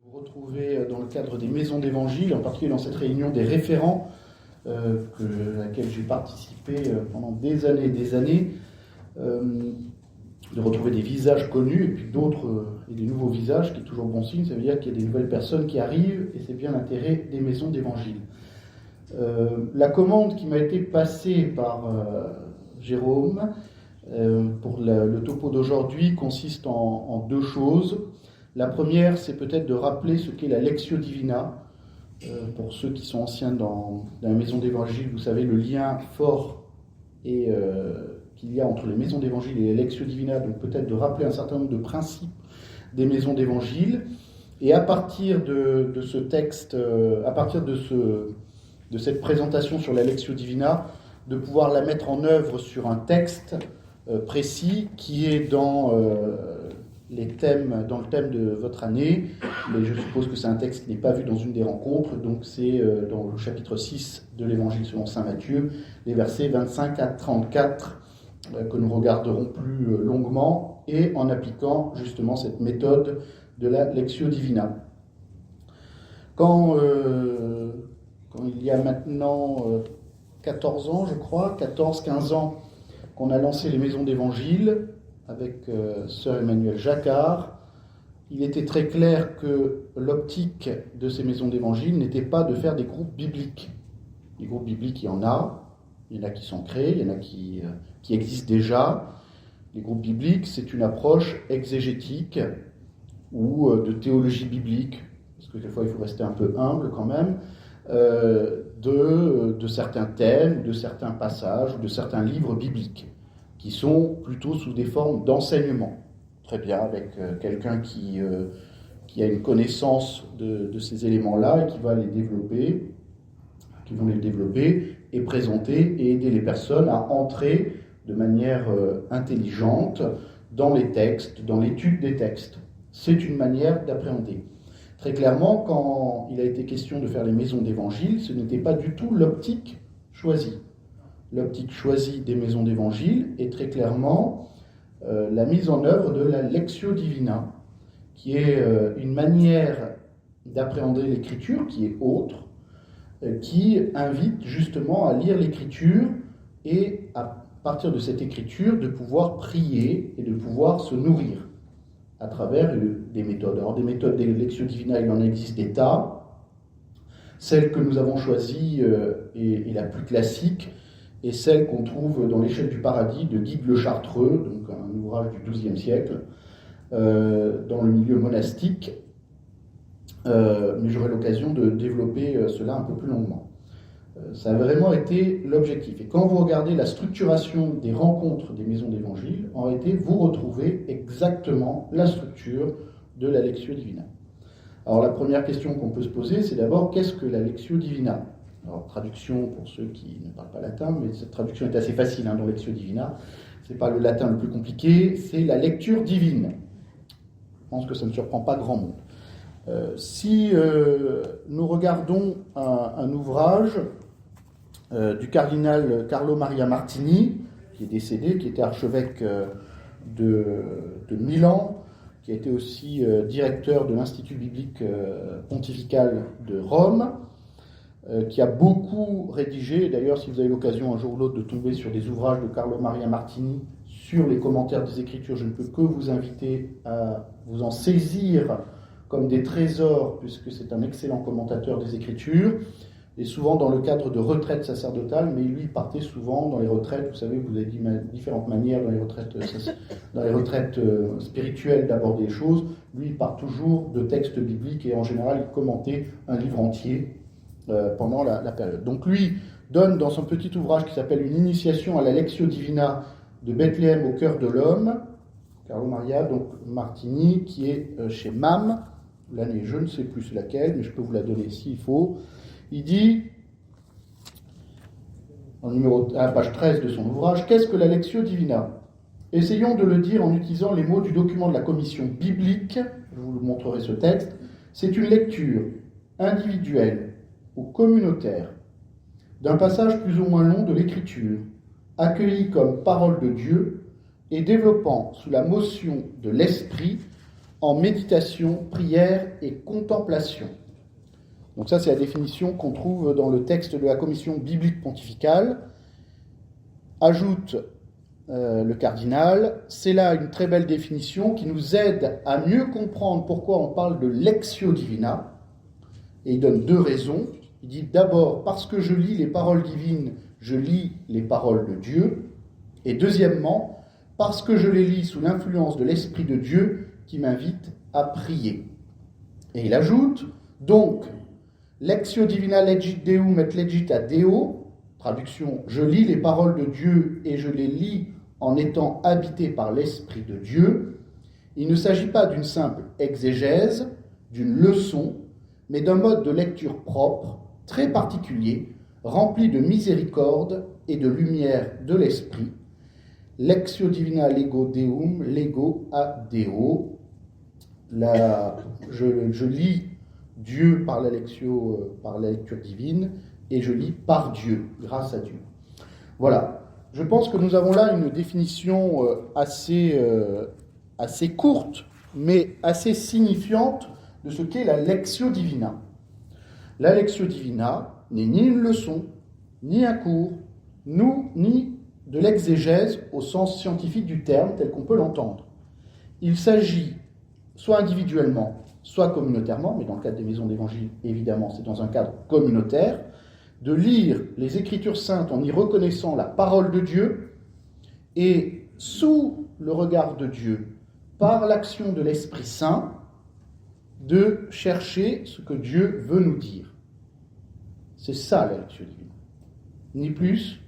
Vous retrouvez dans le cadre des maisons d'évangile, en particulier dans cette réunion des référents à laquelle j'ai participé pendant des années, de retrouver des visages connus et puis d'autres et des nouveaux visages, qui est toujours bon signe. Ça veut dire qu'il y a des nouvelles personnes qui arrivent et c'est bien l'intérêt des maisons d'évangile. La commande qui m'a été passée par Jérôme pour le topo d'aujourd'hui consiste en deux choses. La première, c'est peut-être de rappeler ce qu'est la Lectio Divina. Pour ceux qui sont anciens dans la maison d'évangile, vous savez le lien fort qu'il y a entre les maisons d'évangile et la Lectio Divina, donc peut-être de rappeler un certain nombre de principes des maisons d'évangile. Et à partir de ce texte, à partir de cette présentation sur la Lectio Divina, de pouvoir la mettre en œuvre sur un texte précis qui est dans le thème de votre année, mais je suppose que c'est un texte qui n'est pas vu dans une des rencontres, donc c'est dans le chapitre 6 de l'Évangile selon saint Matthieu, les versets 25 à 34, que nous regarderons plus longuement, et en appliquant justement cette méthode de la Lectio Divina. Quand il y a maintenant 14 ans, je crois, 14-15 ans, qu'on a lancé les maisons d'évangile, avec sœur Emmanuelle Jacquard, il était très clair que l'optique de ces maisons d'évangile n'était pas de faire des groupes bibliques. Les groupes bibliques, il y en a qui sont créés, il y en a qui existent déjà. Les groupes bibliques, c'est une approche exégétique ou de théologie biblique, parce que des fois il faut rester un peu humble quand même, de certains thèmes, de certains passages, de certains livres bibliques, qui sont plutôt sous des formes d'enseignement. Très bien, avec quelqu'un qui a une connaissance de ces éléments-là et qui va les développer, et présenter et aider les personnes à entrer de manière intelligente dans les textes, dans l'étude des textes. C'est une manière d'appréhender. Très clairement, quand il a été question de faire les maisons d'évangile, ce n'était pas du tout l'optique choisie. L'optique choisie des maisons d'évangile est très clairement la mise en œuvre de la Lectio Divina, qui est une manière d'appréhender l'écriture qui est autre, qui invite justement à lire l'écriture et à partir de cette écriture de pouvoir prier et de pouvoir se nourrir à travers des méthodes. Alors des méthodes de Lectio Divina, il en existe des tas. Celle que nous avons choisie est la plus classique, et celle qu'on trouve dans l'Échelle du paradis de Guide le Chartreux, donc un ouvrage du XIIe siècle, dans le milieu monastique, mais j'aurai l'occasion de développer cela un peu plus longuement. Ça a vraiment été l'objectif. Et quand vous regardez la structuration des rencontres des maisons d'évangile, en réalité, vous retrouvez exactement la structure de la Lectio Divina. Alors la première question qu'on peut se poser, c'est d'abord, qu'est-ce que la Lectio Divina ? Alors, traduction pour ceux qui ne parlent pas latin, mais cette traduction est assez facile dans Lectio Divina. Ce n'est pas le latin le plus compliqué, c'est la lecture divine. Je pense que ça ne surprend pas grand monde. Si nous regardons un ouvrage du cardinal Carlo Maria Martini, qui est décédé, qui était archevêque de Milan, qui a été aussi directeur de l'Institut biblique pontifical de Rome, qui a beaucoup rédigé. D'ailleurs, si vous avez l'occasion un jour ou l'autre de tomber sur des ouvrages de Carlo Maria Martini sur les commentaires des Écritures, je ne peux que vous inviter à vous en saisir comme des trésors, puisque c'est un excellent commentateur des Écritures, et souvent dans le cadre de retraites sacerdotales, mais lui, il partait souvent dans les retraites, vous savez, vous avez dit différentes manières dans les retraites spirituelles d'aborder les choses. Lui, il part toujours de textes bibliques, et en général, il commentait un livre entier pendant la période. Donc lui donne dans son petit ouvrage qui s'appelle Une initiation à la Lectio Divina de Bethléem au cœur de l'homme, Carlo Maria donc Martini, qui est chez MAM, l'année je ne sais plus c'est laquelle, mais je peux vous la donner s'il faut. Il dit, à la page 13 de son ouvrage, qu'est-ce que la Lectio Divina ? Essayons de le dire en utilisant les mots du document de la commission biblique, je vous montrerai ce texte. C'est une lecture individuelle ou communautaire d'un passage plus ou moins long de l'Écriture, accueilli comme parole de Dieu et développant sous la motion de l'Esprit en méditation, prière et contemplation. Donc ça, c'est la définition qu'on trouve dans le texte de la Commission biblique pontificale. Ajoute le cardinal, c'est là une très belle définition qui nous aide à mieux comprendre pourquoi on parle de lectio divina. Et il donne 2 raisons. Il dit d'abord, parce que je lis les paroles divines, je lis les paroles de Dieu. Et deuxièmement, parce que je les lis sous l'influence de l'Esprit de Dieu qui m'invite à prier. Et il ajoute, donc, lectio divina legit Deum et legit ad Deo, traduction, je lis les paroles de Dieu et je les lis en étant habité par l'Esprit de Dieu. Il ne s'agit pas d'une simple exégèse, d'une leçon, mais d'un mode de lecture propre, très particulier, rempli de miséricorde et de lumière de l'Esprit. Lectio divina lego Deum, lego ad Deo. Je lis Dieu par la lecture divine, et je lis par Dieu, grâce à Dieu. Voilà. Je pense que nous avons là une définition assez courte, mais assez signifiante de ce qu'est la lectio divina. La lectio divina n'est ni une leçon, ni un cours, ni de l'exégèse au sens scientifique du terme, tel qu'on peut l'entendre. Il s'agit, soit individuellement, soit communautairement, mais dans le cadre des maisons d'évangile, évidemment, c'est dans un cadre communautaire, de lire les Écritures saintes en y reconnaissant la parole de Dieu, et sous le regard de Dieu, par l'action de l'Esprit Saint, de chercher ce que Dieu veut nous dire. C'est ça la lecture divine. Ni plus,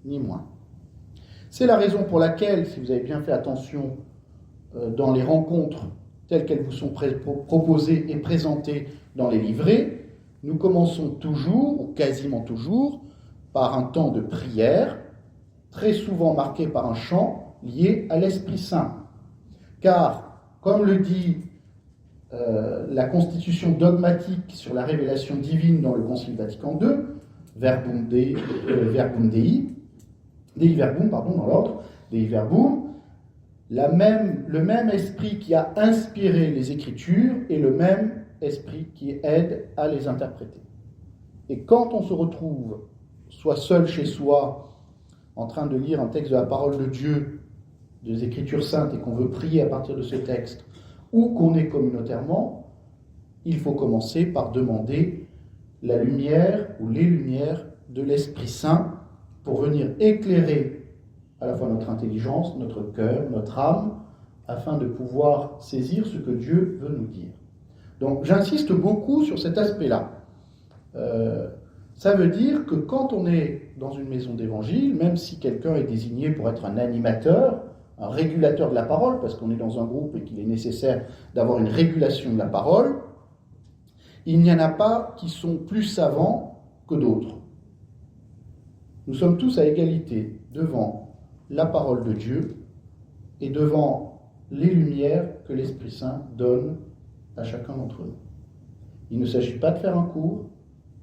ni moins. C'est la raison pour laquelle, si vous avez bien fait attention dans les rencontres telles qu'elles vous sont proposées et présentées dans les livrets, nous commençons toujours, ou quasiment toujours, par un temps de prière, très souvent marqué par un chant lié à l'Esprit Saint. Car, comme le dit la constitution dogmatique sur la révélation divine dans le Concile Vatican II, Verbum Dei, Dei Verbum, dans l'ordre, Dei Verbum, le même esprit qui a inspiré les Écritures est le même esprit qui aide à les interpréter. Et quand on se retrouve, soit seul chez soi, en train de lire un texte de la parole de Dieu, des Écritures saintes, et qu'on veut prier à partir de ce texte, ou qu'on est communautairement, il faut commencer par demander la lumière ou les lumières de l'Esprit Saint pour venir éclairer à la fois notre intelligence, notre cœur, notre âme, afin de pouvoir saisir ce que Dieu veut nous dire. Donc j'insiste beaucoup sur cet aspect-là. Ça veut dire que quand on est dans une maison d'évangile, même si quelqu'un est désigné pour être un animateur, un régulateur de la parole, parce qu'on est dans un groupe et qu'il est nécessaire d'avoir une régulation de la parole, il n'y en a pas qui sont plus savants que d'autres. Nous sommes tous à égalité devant la parole de Dieu et devant les lumières que l'Esprit Saint donne à chacun d'entre nous. Il ne s'agit pas de faire un cours,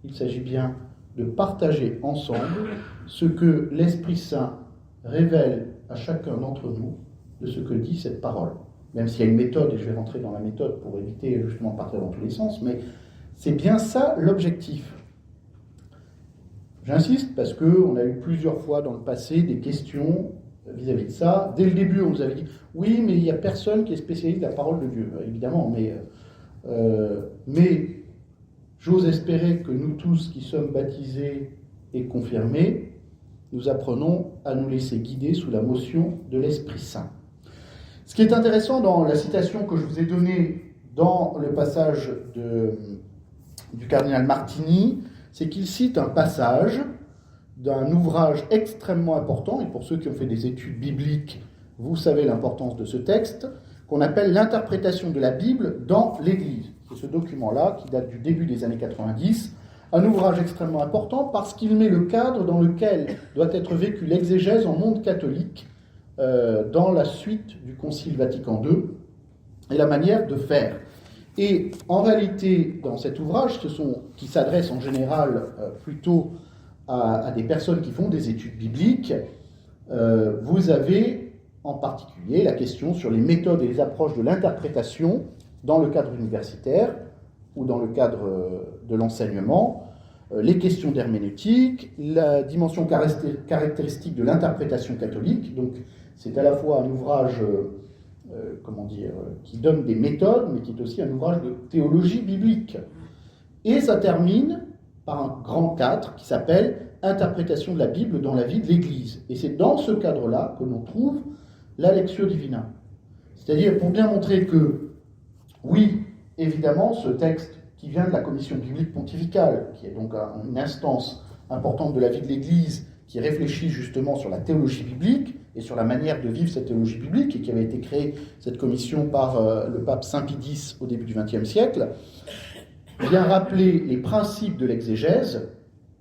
il s'agit bien de partager ensemble ce que l'Esprit Saint révèle à chacun d'entre nous de ce que dit cette parole. Même s'il y a une méthode, et je vais rentrer dans la méthode pour éviter justement de partir dans tous les sens, mais c'est bien ça l'objectif. J'insiste parce qu'on a eu plusieurs fois dans le passé des questions vis-à-vis de ça. Dès le début, on nous avait dit « Oui, mais il n'y a personne qui est spécialiste de la parole de Dieu. » Évidemment, mais j'ose espérer que nous tous qui sommes baptisés et confirmés, nous apprenons à nous laisser guider sous la motion de l'Esprit Saint. Ce qui est intéressant dans la citation que je vous ai donnée dans le passage du cardinal Martini, c'est qu'il cite un passage d'un ouvrage extrêmement important, et pour ceux qui ont fait des études bibliques, vous savez l'importance de ce texte, qu'on appelle l'interprétation de la Bible dans l'Église. C'est ce document-là qui date du début des années 90, un ouvrage extrêmement important parce qu'il met le cadre dans lequel doit être vécue l'exégèse en monde catholique dans la suite du Concile Vatican II et la manière de faire. Et en réalité, dans cet ouvrage, qui s'adresse en général plutôt à des personnes qui font des études bibliques, vous avez en particulier la question sur les méthodes et les approches de l'interprétation dans le cadre universitaire ou dans le cadre de l'enseignement, les questions d'herméneutique, la dimension caractéristique de l'interprétation catholique. Donc c'est à la fois un ouvrage qui donne des méthodes, mais qui est aussi un ouvrage de théologie biblique. Et ça termine par un grand 4 qui s'appelle Interprétation de la Bible dans la vie de l'Église. Et c'est dans ce cadre-là que l'on trouve la Lectio Divina. C'est-à-dire pour bien montrer que, oui, évidemment, ce texte qui vient de la Commission biblique pontificale, qui est donc une instance importante de la vie de l'Église, qui réfléchit justement sur la théologie biblique et sur la manière de vivre cette théologie biblique, et qui avait été créée, cette commission, par le pape Saint Pie X au début du XXe siècle, vient rappeler les principes de l'exégèse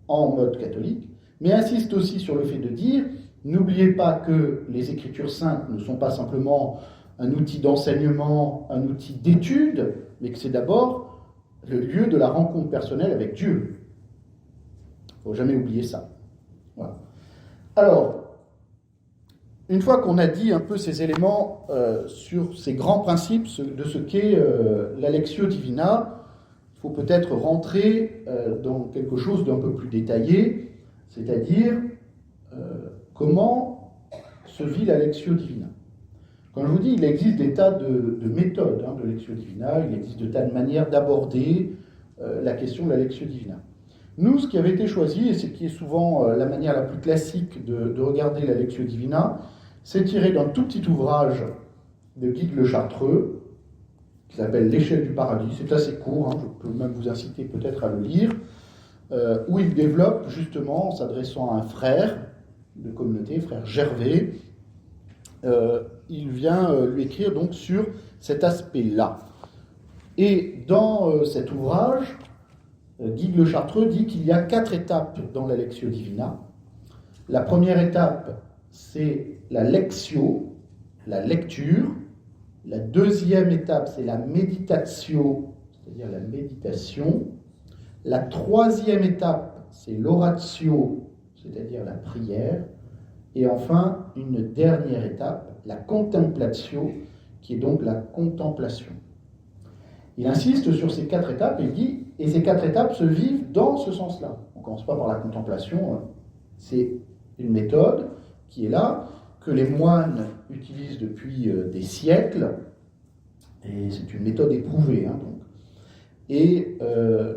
en mode catholique, mais insiste aussi sur le fait de dire, n'oubliez pas que les Écritures saintes ne sont pas simplement un outil d'enseignement, un outil d'étude, mais que c'est d'abord le lieu de la rencontre personnelle avec Dieu. Il ne faut jamais oublier ça. Voilà. Alors, une fois qu'on a dit un peu ces éléments sur ces grands principes de ce qu'est la Lectio Divina, il faut peut-être rentrer dans quelque chose d'un peu plus détaillé, c'est-à-dire comment se vit la Lectio Divina. Comme je vous dis, il existe des tas de méthodes de Lectio Divina, il existe de tas de manières d'aborder la question de la Lectio Divina. Nous, ce qui avait été choisi, et ce qui est souvent la manière la plus classique de regarder la Lectio Divina, c'est tiré d'un tout petit ouvrage de Guigues le Chartreux, qui s'appelle L'échelle du paradis. C'est assez court, je peux même vous inciter peut-être à le lire, où il développe justement, en s'adressant à un frère de communauté, frère Gervais, il vient lui écrire donc sur cet aspect-là. Et dans cet ouvrage, Guigues le Chartreux dit qu'il y a 4 étapes dans la Lectio Divina. La première étape, c'est la lectio, la lecture. La deuxième étape, c'est la meditatio, c'est-à-dire la méditation. La troisième étape, c'est l'oratio, c'est-à-dire la prière. Et enfin, une dernière étape, la contemplatio, qui est donc la contemplation. Il insiste sur ces 4 étapes et il dit, et ces 4 étapes se vivent dans ce sens-là. On ne commence pas par la contemplation, c'est une méthode qui est là, que les moines utilisent depuis des siècles, et c'est une méthode éprouvée. Donc. Et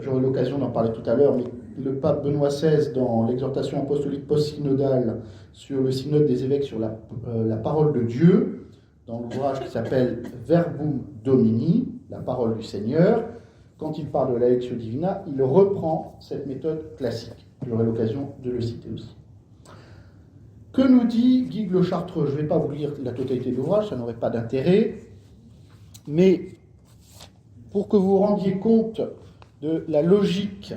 j'aurai l'occasion d'en parler tout à l'heure, mais le pape Benoît XVI, dans l'exhortation apostolique post-synodale sur le synode des évêques sur la parole de Dieu, dans l'ouvrage qui s'appelle Verbum Domini, la parole du Seigneur, quand il parle de la Lectio Divina, il reprend cette méthode classique. J'aurai l'occasion de le citer aussi. Que nous dit Guigues le Chartreux ? Je ne vais pas vous lire la totalité de l'ouvrage, ça n'aurait pas d'intérêt, mais pour que vous vous rendiez compte de la logique,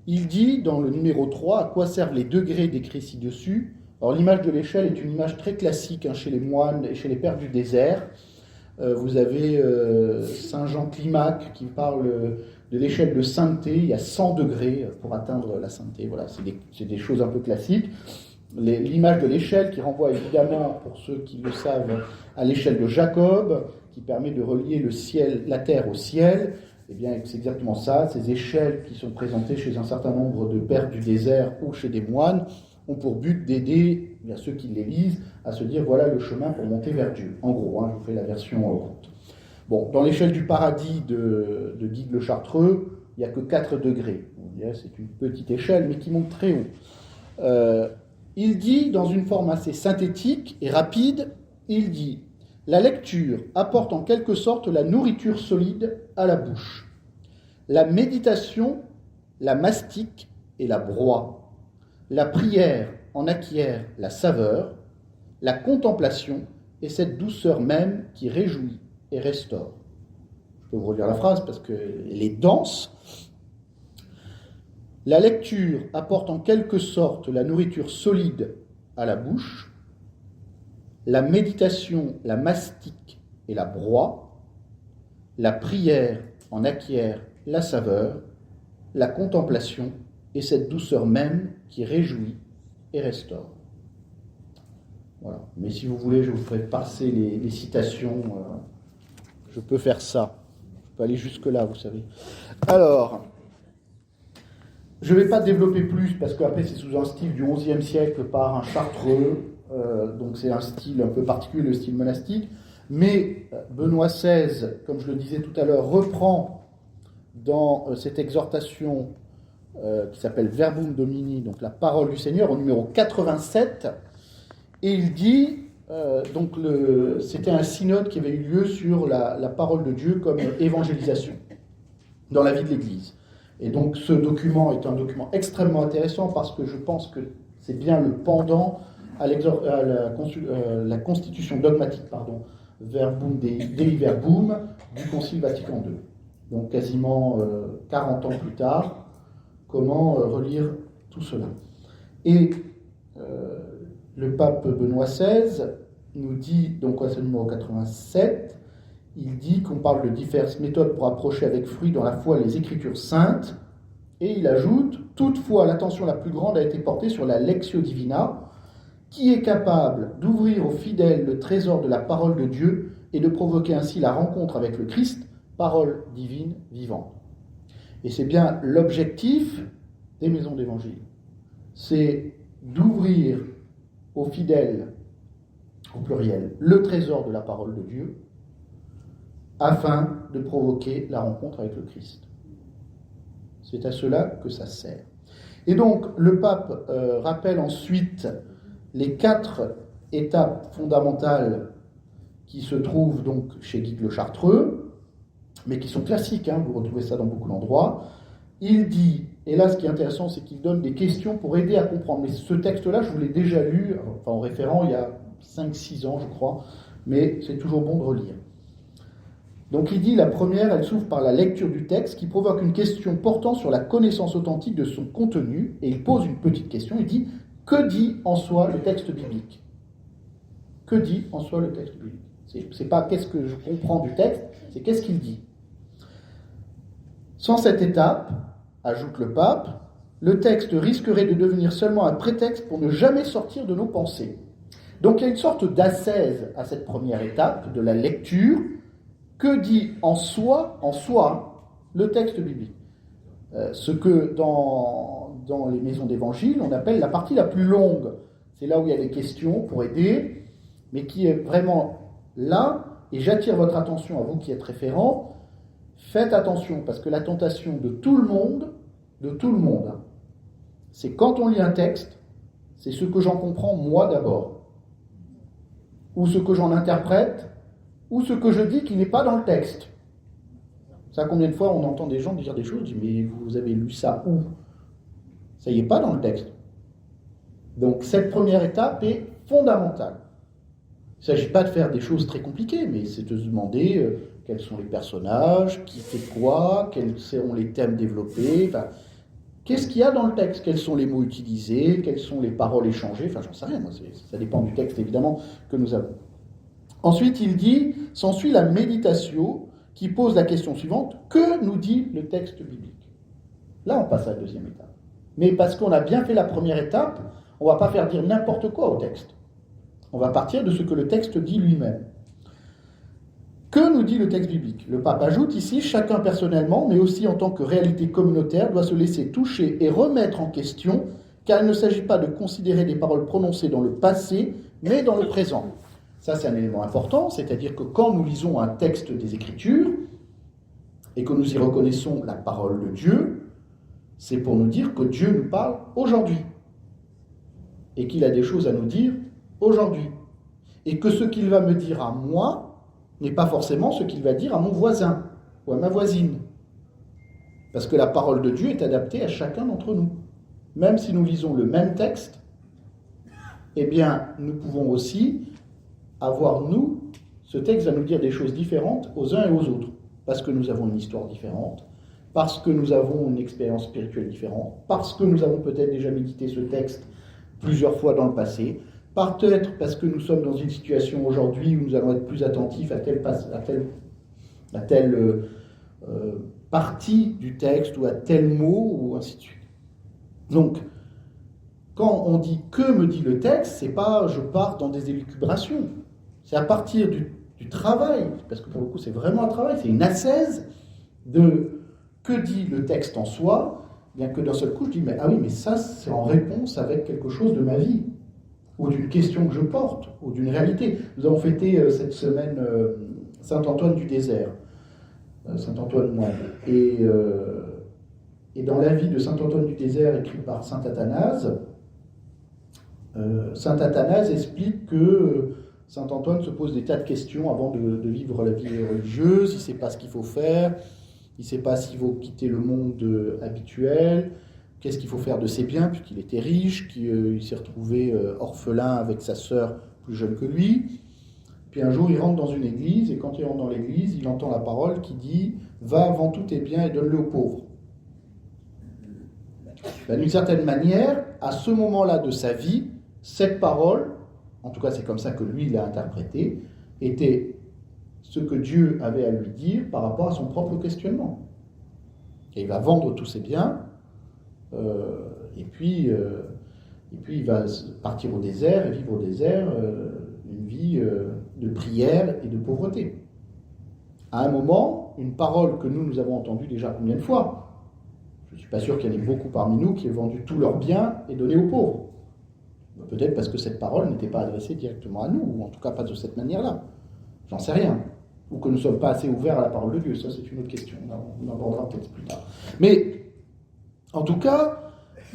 il dit dans le numéro 3 à quoi servent les degrés décrits ci-dessus. Alors l'image de l'échelle est une image très classique chez les moines et chez les pères du désert. Vous avez Saint Jean Climac qui parle de l'échelle de sainteté. Il y a 100 degrés pour atteindre la sainteté. Voilà, c'est des choses un peu classiques. L'image de l'échelle qui renvoie évidemment, pour ceux qui le savent, à l'échelle de Jacob, qui permet de relier le ciel, la terre au ciel. Eh bien, c'est exactement ça. Ces échelles qui sont présentées chez un certain nombre de pères du désert ou chez des moines ont pour but d'aider ceux qui les lisent à se dire voilà le chemin pour monter vers Dieu. En gros, je vous fais la version courte. Bon, dans l'échelle du paradis de Guigues le Chartreux, il n'y a que 4 degrés. C'est une petite échelle, mais qui monte très haut. Il dit, dans une forme assez synthétique et rapide, il dit « La lecture apporte en quelque sorte la nourriture solide à la bouche. La méditation la mastique et la broie. La prière en acquiert la saveur. La contemplation est cette douceur même qui réjouit et restaure. » Je peux vous relire la phrase parce qu'elle est dense. La lecture apporte en quelque sorte la nourriture solide à la bouche. La méditation la mastique et la broie. La prière en acquiert la saveur. La contemplation est cette douceur même qui réjouit et restaure. Voilà. Mais si vous voulez, je vous ferai passer les citations. Je peux faire ça. Je peux aller jusque-là, vous savez. Alors, je ne vais pas développer plus, parce qu'après, c'est sous un style du XIe siècle par un chartreux. Donc c'est un style un peu particulier, le style monastique. Mais Benoît XVI, comme je le disais tout à l'heure, reprend dans cette exhortation qui s'appelle Verbum Domini, donc la parole du Seigneur, au numéro 87, et il dit, c'était un synode qui avait eu lieu sur la parole de Dieu comme évangélisation dans la vie de l'Église. Et donc ce document est un document extrêmement intéressant parce que je pense que c'est bien le pendant à la constitution dogmatique, Verbum Dei Verbum, du Concile Vatican II. Donc quasiment 40 ans plus tard, comment relire tout cela. Et le pape Benoît XVI nous dit, donc c'est le numéro 87, il dit qu'on parle de diverses méthodes pour approcher avec fruit dans la foi les Écritures saintes, et il ajoute, toutefois l'attention la plus grande a été portée sur la Lectio Divina, qui est capable d'ouvrir aux fidèles le trésor de la parole de Dieu et de provoquer ainsi la rencontre avec le Christ, parole divine vivante. Et c'est bien l'objectif des maisons d'évangile. C'est d'ouvrir aux fidèles, au pluriel, le trésor de la parole de Dieu, afin de provoquer la rencontre avec le Christ. C'est à cela que ça sert. Et donc, le pape rappelle ensuite les 4 étapes fondamentales qui se trouvent donc chez Guy le Chartreux, mais qui sont classiques, vous retrouvez ça dans beaucoup d'endroits. Il dit, et là ce qui est intéressant, c'est qu'il donne des questions pour aider à comprendre. Mais ce texte-là, je vous l'ai déjà lu, en référent, il y a 5-6 ans, je crois, mais c'est toujours bon de relire. Donc il dit, la première, elle s'ouvre par la lecture du texte qui provoque une question portant sur la connaissance authentique de son contenu, et il pose une petite question, il dit, que dit en soi le texte biblique ? Que dit en soi le texte biblique ? C'est pas qu'est-ce que je comprends du texte, c'est qu'est-ce qu'il dit. Sans cette étape, ajoute le pape, le texte risquerait de devenir seulement un prétexte pour ne jamais sortir de nos pensées. Donc il y a une sorte d'ascèse à cette première étape de la lecture. Que dit en soi, le texte biblique ? Ce que dans les maisons d'évangile, on appelle la partie la plus longue. C'est là où il y a des questions pour aider, mais qui est vraiment là, et j'attire votre attention à vous qui êtes référents, faites attention, parce que la tentation de tout le monde, c'est quand on lit un texte, c'est ce que j'en comprends moi d'abord, ou ce que j'en interprète, ou ce que je dis qui n'est pas dans le texte. Ça, combien de fois on entend des gens dire des choses, on dit, mais vous avez lu ça où ? Ça y est pas dans le texte. Donc cette première étape est fondamentale. Il ne s'agit pas de faire des choses très compliquées, mais c'est de se demander quels sont les personnages, qui fait quoi, quels seront les thèmes développés, qu'est-ce qu'il y a dans le texte, quels sont les mots utilisés, quelles sont les paroles échangées, j'en sais rien, moi, ça dépend du texte évidemment que nous avons. Ensuite, il dit, s'ensuit la méditation qui pose la question suivante, que nous dit le texte biblique ? Là, on passe à la deuxième étape. Mais parce qu'on a bien fait la première étape, on ne va pas faire dire n'importe quoi au texte. On va partir de ce que le texte dit lui-même. Que nous dit le texte biblique ? Le pape ajoute ici, chacun personnellement, mais aussi en tant que réalité communautaire, doit se laisser toucher et remettre en question, car il ne s'agit pas de considérer des paroles prononcées dans le passé, mais dans le présent. Ça, c'est un élément important, c'est-à-dire que quand nous lisons un texte des Écritures, et que nous y reconnaissons la parole de Dieu, c'est pour nous dire que Dieu nous parle aujourd'hui, et qu'il a des choses à nous dire aujourd'hui, et que ce qu'il va me dire à moi n'est pas forcément ce qu'il va dire à mon voisin ou à ma voisine. Parce que la parole de Dieu est adaptée à chacun d'entre nous. Même si nous lisons le même texte, eh bien, nous pouvons aussi avoir, nous, ce texte va nous dire des choses différentes aux uns et aux autres. Parce que nous avons une histoire différente, parce que nous avons une expérience spirituelle différente, parce que nous avons peut-être déjà médité ce texte plusieurs fois dans le passé, peut-être parce que nous sommes dans une situation aujourd'hui où nous allons être plus attentifs à telle partie du texte ou à tel mot, ou ainsi de suite. Donc, quand on dit « que me dit le texte », c'est pas « je pars dans des élucubrations ». C'est à partir du travail, parce que pour le coup c'est vraiment un travail, c'est une assèse de « que dit le texte en soi », bien que d'un seul coup je dis « mais ah oui, mais ça c'est en réponse avec quelque chose de ma vie ». Ou d'une question que je porte, ou d'une réalité. Nous avons fêté cette semaine Saint-Antoine du désert, Saint-Antoine moine. Et dans la vie de Saint-Antoine du désert, écrite par Saint Athanase, Saint Athanase explique que Saint-Antoine se pose des tas de questions avant de vivre la vie religieuse. Il ne sait pas ce qu'il faut faire, il ne sait pas s'il faut quitter le monde habituel. Qu'est-ce qu'il faut faire de ses biens, puisqu'il était riche, qu'il s'est retrouvé orphelin avec sa sœur plus jeune que lui. Puis un jour, il rentre dans une église, et quand il rentre dans l'église, il entend la parole qui dit « Va vends tous tes biens et donne-le aux pauvres ». Ben, d'une certaine manière, à ce moment-là de sa vie, cette parole, en tout cas c'est comme ça que lui l'a interprété, était ce que Dieu avait à lui dire par rapport à son propre questionnement. Et il va vendre tous ses biens, et puis il va partir au désert et vivre au désert une vie de prière et de pauvreté. À un moment, une parole que nous avons entendue déjà combien de fois? Je ne suis pas sûr qu'il y en ait beaucoup parmi nous qui aient vendu tous leurs biens et donné aux pauvres. Peut-être parce que cette parole n'était pas adressée directement à nous, ou en tout cas pas de cette manière-là. J'en sais rien. Ou que nous ne sommes pas assez ouverts à la parole de Dieu. Ça, c'est une autre question. On en abordera peut-être plus tard. Mais en tout cas,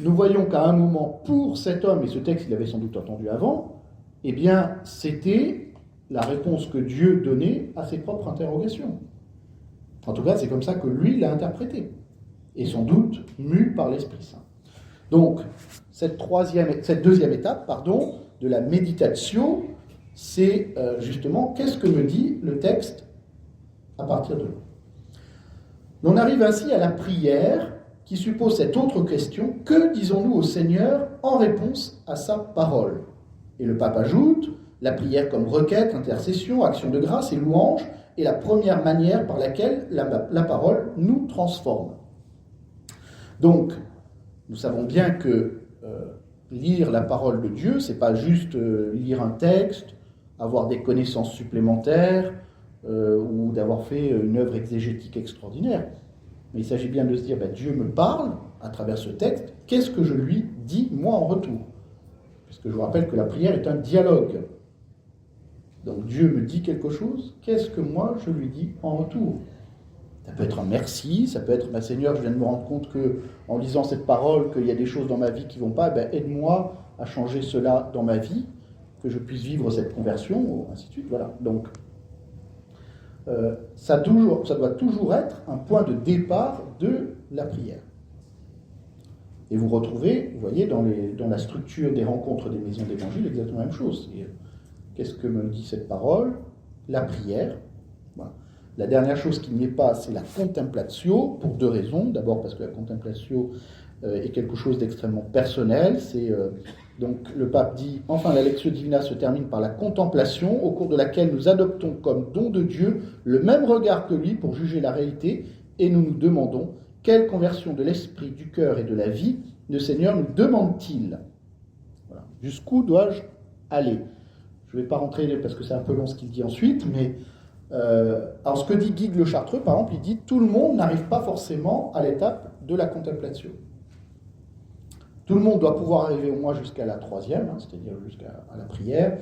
nous voyons qu'à un moment, pour cet homme, et ce texte il avait sans doute entendu avant, eh bien, c'était la réponse que Dieu donnait à ses propres interrogations. En tout cas, c'est comme ça que lui l'a interprété, et sans doute mu par l'Esprit Saint. Donc, cette deuxième étape, de la méditatio, c'est justement qu'est-ce que me dit le texte à partir de là. On arrive ainsi à la prière, qui suppose cette autre question, que disons-nous au Seigneur en réponse à sa parole? Et le pape ajoute, la prière comme requête, intercession, action de grâce et louange est la première manière par laquelle la parole nous transforme. Donc, nous savons bien que lire la parole de Dieu, c'est pas juste lire un texte, avoir des connaissances supplémentaires ou d'avoir fait une œuvre exégétique extraordinaire. Mais il s'agit bien de se dire, Dieu me parle à travers ce texte, qu'est-ce que je lui dis, moi, en retour? Puisque je vous rappelle que la prière est un dialogue. Donc Dieu me dit quelque chose, qu'est-ce que moi, je lui dis en retour? Ça peut être un merci, ça peut être, Seigneur, je viens de me rendre compte qu'en lisant cette parole, qu'il y a des choses dans ma vie qui ne vont pas, aide-moi à changer cela dans ma vie, que je puisse vivre cette conversion, ainsi de suite, voilà. Donc, ça doit toujours être un point de départ de la prière. Et vous retrouvez, vous voyez, dans la structure des rencontres des maisons d'évangile, exactement la même chose. Qu'est-ce que me dit cette parole? La prière. Voilà. La dernière chose qu'il n'y ait pas, c'est la contemplatio, pour deux raisons. D'abord parce que la contemplatio est quelque chose d'extrêmement personnel. Donc le pape dit, enfin la lectio divina se termine par la contemplation, au cours de laquelle nous adoptons comme don de Dieu le même regard que lui pour juger la réalité, et nous nous demandons quelle conversion de l'esprit, du cœur et de la vie le Seigneur nous demande-t-il? Voilà. Jusqu'où dois-je aller? Je ne vais pas rentrer parce que c'est un peu long ce qu'il dit ensuite, mais alors ce que dit Guigues le Chartreux, par exemple, il dit tout le monde n'arrive pas forcément à l'étape de la contemplation. Tout le monde doit pouvoir arriver au moins jusqu'à la troisième, c'est-à-dire jusqu'à la prière.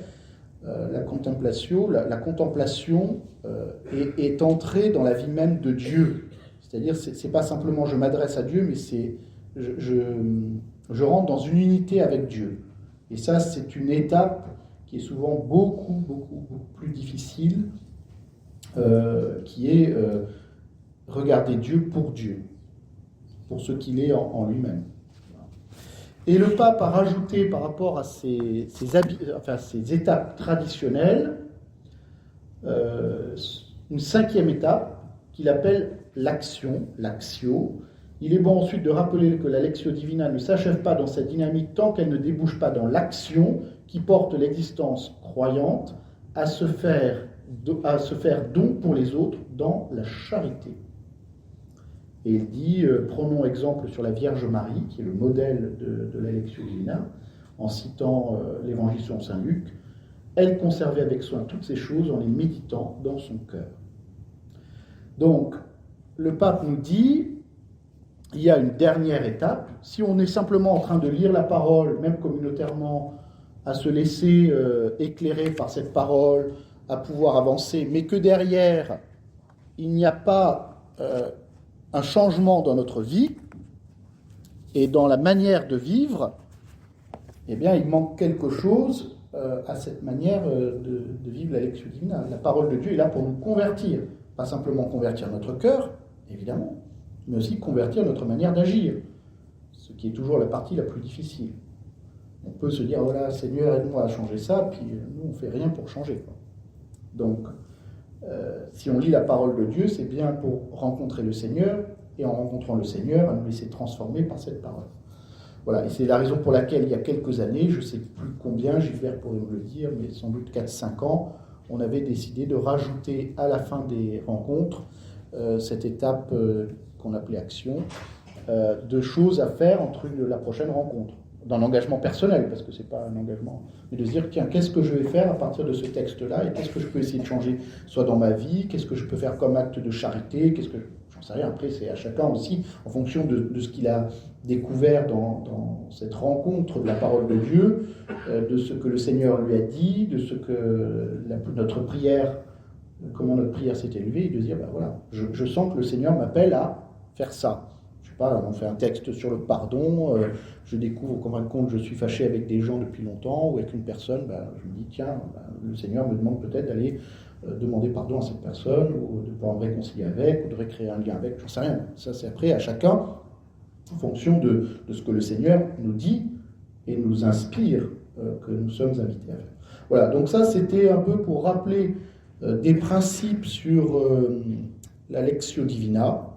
La contemplation est entrée dans la vie même de Dieu. C'est-à-dire, c'est pas simplement je m'adresse à Dieu, mais c'est je rentre dans une unité avec Dieu. Et ça, c'est une étape qui est souvent beaucoup plus difficile, qui est regarder Dieu, pour ce qu'il est en lui-même. Et le pape a rajouté par rapport à ces étapes traditionnelles une cinquième étape qu'il appelle l'action, l'axio. Il est bon ensuite de rappeler que la lectio divina ne s'achève pas dans cette dynamique tant qu'elle ne débouche pas dans l'action qui porte l'existence croyante à se faire don pour les autres dans la charité. Et il dit, prenons exemple sur la Vierge Marie, qui est le modèle de la lectio divina, en citant l'évangile selon saint Luc, elle conservait avec soin toutes ces choses en les méditant dans son cœur. Donc, le pape nous dit, il y a une dernière étape. Si on est simplement en train de lire la parole, même communautairement, à se laisser éclairer par cette parole, à pouvoir avancer, mais que derrière, il n'y a pas un changement dans notre vie et dans la manière de vivre, eh bien, il manque quelque chose à cette manière de vivre la lectio divina. La parole de Dieu est là pour nous convertir, pas simplement convertir notre cœur, évidemment, mais aussi convertir notre manière d'agir, ce qui est toujours la partie la plus difficile. On peut se dire, voilà, Seigneur, aide-moi à changer ça, puis nous, on ne fait rien pour changer, quoi. Donc, si on lit la parole de Dieu, c'est bien pour rencontrer le Seigneur, et en rencontrant le Seigneur, à nous laisser transformer par cette parole. Voilà, et c'est la raison pour laquelle, il y a quelques années, je ne sais plus combien, Gilbert pourrait me le dire, mais sans doute 4-5 ans, on avait décidé de rajouter à la fin des rencontres cette étape qu'on appelait action, de choses à faire entre la prochaine rencontre, d'un engagement personnel, parce que ce n'est pas un engagement, mais de se dire, tiens, qu'est-ce que je vais faire à partir de ce texte-là, et qu'est-ce que je peux essayer de changer, soit dans ma vie, qu'est-ce que je peux faire comme acte de charité, j'en sais rien, après c'est à chacun aussi, en fonction de ce qu'il a découvert dans cette rencontre de la parole de Dieu, de ce que le Seigneur lui a dit, de ce que notre prière, comment notre prière s'est élevée, et de se dire, ben voilà, je sens que le Seigneur m'appelle à faire ça. Je sais pas, on fait un texte sur le pardon, je découvre qu'en fin de compte, je suis fâché avec des gens depuis longtemps, ou avec une personne, ben, je me dis, tiens, ben, le Seigneur me demande peut-être d'aller demander pardon à cette personne, ou de pouvoir me réconcilier avec, ou de recréer un lien avec, j'en sais rien. Ça, c'est après à chacun, en fonction de ce que le Seigneur nous dit et nous inspire, que nous sommes invités à faire. Voilà, donc ça, c'était un peu pour rappeler des principes sur la Lectio Divina,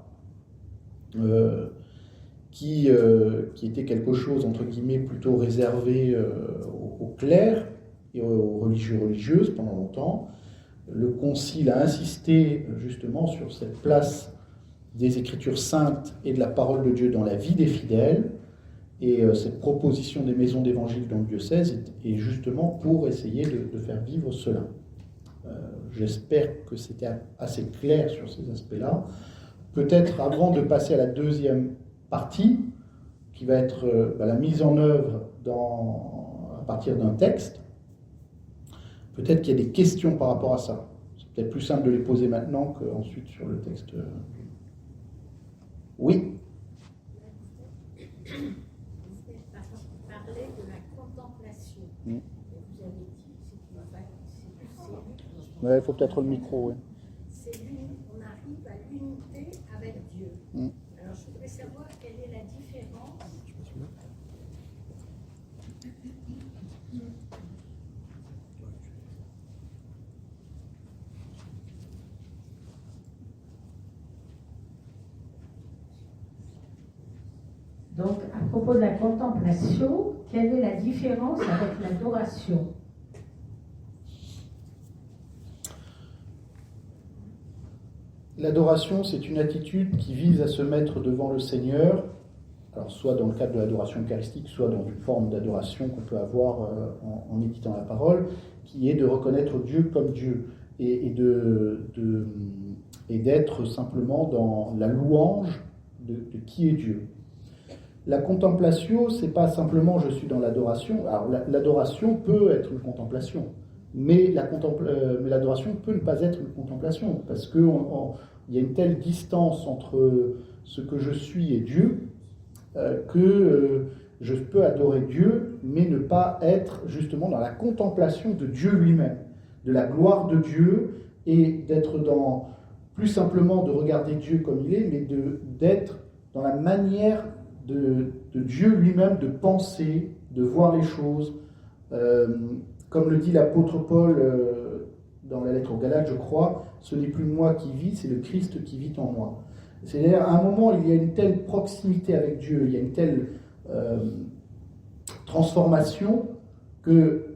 qui était quelque chose, entre guillemets, plutôt réservé aux clercs et aux religieuses pendant longtemps. Le Concile a insisté justement sur cette place des Écritures saintes et de la parole de Dieu dans la vie des fidèles, et cette proposition des maisons d'évangile dans le diocèse est justement pour essayer de faire vivre cela. J'espère que c'était assez clair sur ces aspects-là. Peut-être avant de passer à la deuxième partie, qui va être la mise en œuvre à partir d'un texte, peut-être qu'il y a des questions par rapport à ça. C'est peut-être plus simple de les poser maintenant qu'ensuite sur le texte. Oui. Vous parlez de la contemplation. Vous avez dit, Ouais, il faut peut-être le micro, oui. On arrive à l'unité avec Dieu. Alors je voudrais savoir quelle est la différence. Donc, à propos de la contemplation, quelle est la différence avec l'adoration ? L'adoration, c'est une attitude qui vise à se mettre devant le Seigneur, alors soit dans le cadre de l'adoration eucharistique, soit dans une forme d'adoration qu'on peut avoir en méditant la parole, qui est de reconnaître Dieu comme Dieu et d'être simplement dans la louange de qui est Dieu. La contemplation, c'est pas simplement je suis dans l'adoration. Alors l'adoration peut être une contemplation, mais l'adoration peut ne pas être une contemplation, parce qu'il y a une telle distance entre ce que je suis et Dieu, que je peux adorer Dieu, mais ne pas être justement dans la contemplation de Dieu lui-même, de la gloire de Dieu, et d'être dans, plus simplement de regarder Dieu comme il est, mais d'être dans la manière de Dieu lui-même, de penser, de voir les choses. Comme le dit l'apôtre Paul dans la lettre aux Galates, je crois, ce n'est plus moi qui vis, c'est le Christ qui vit en moi. C'est-à-dire, à un moment, il y a une telle proximité avec Dieu, il y a une telle transformation que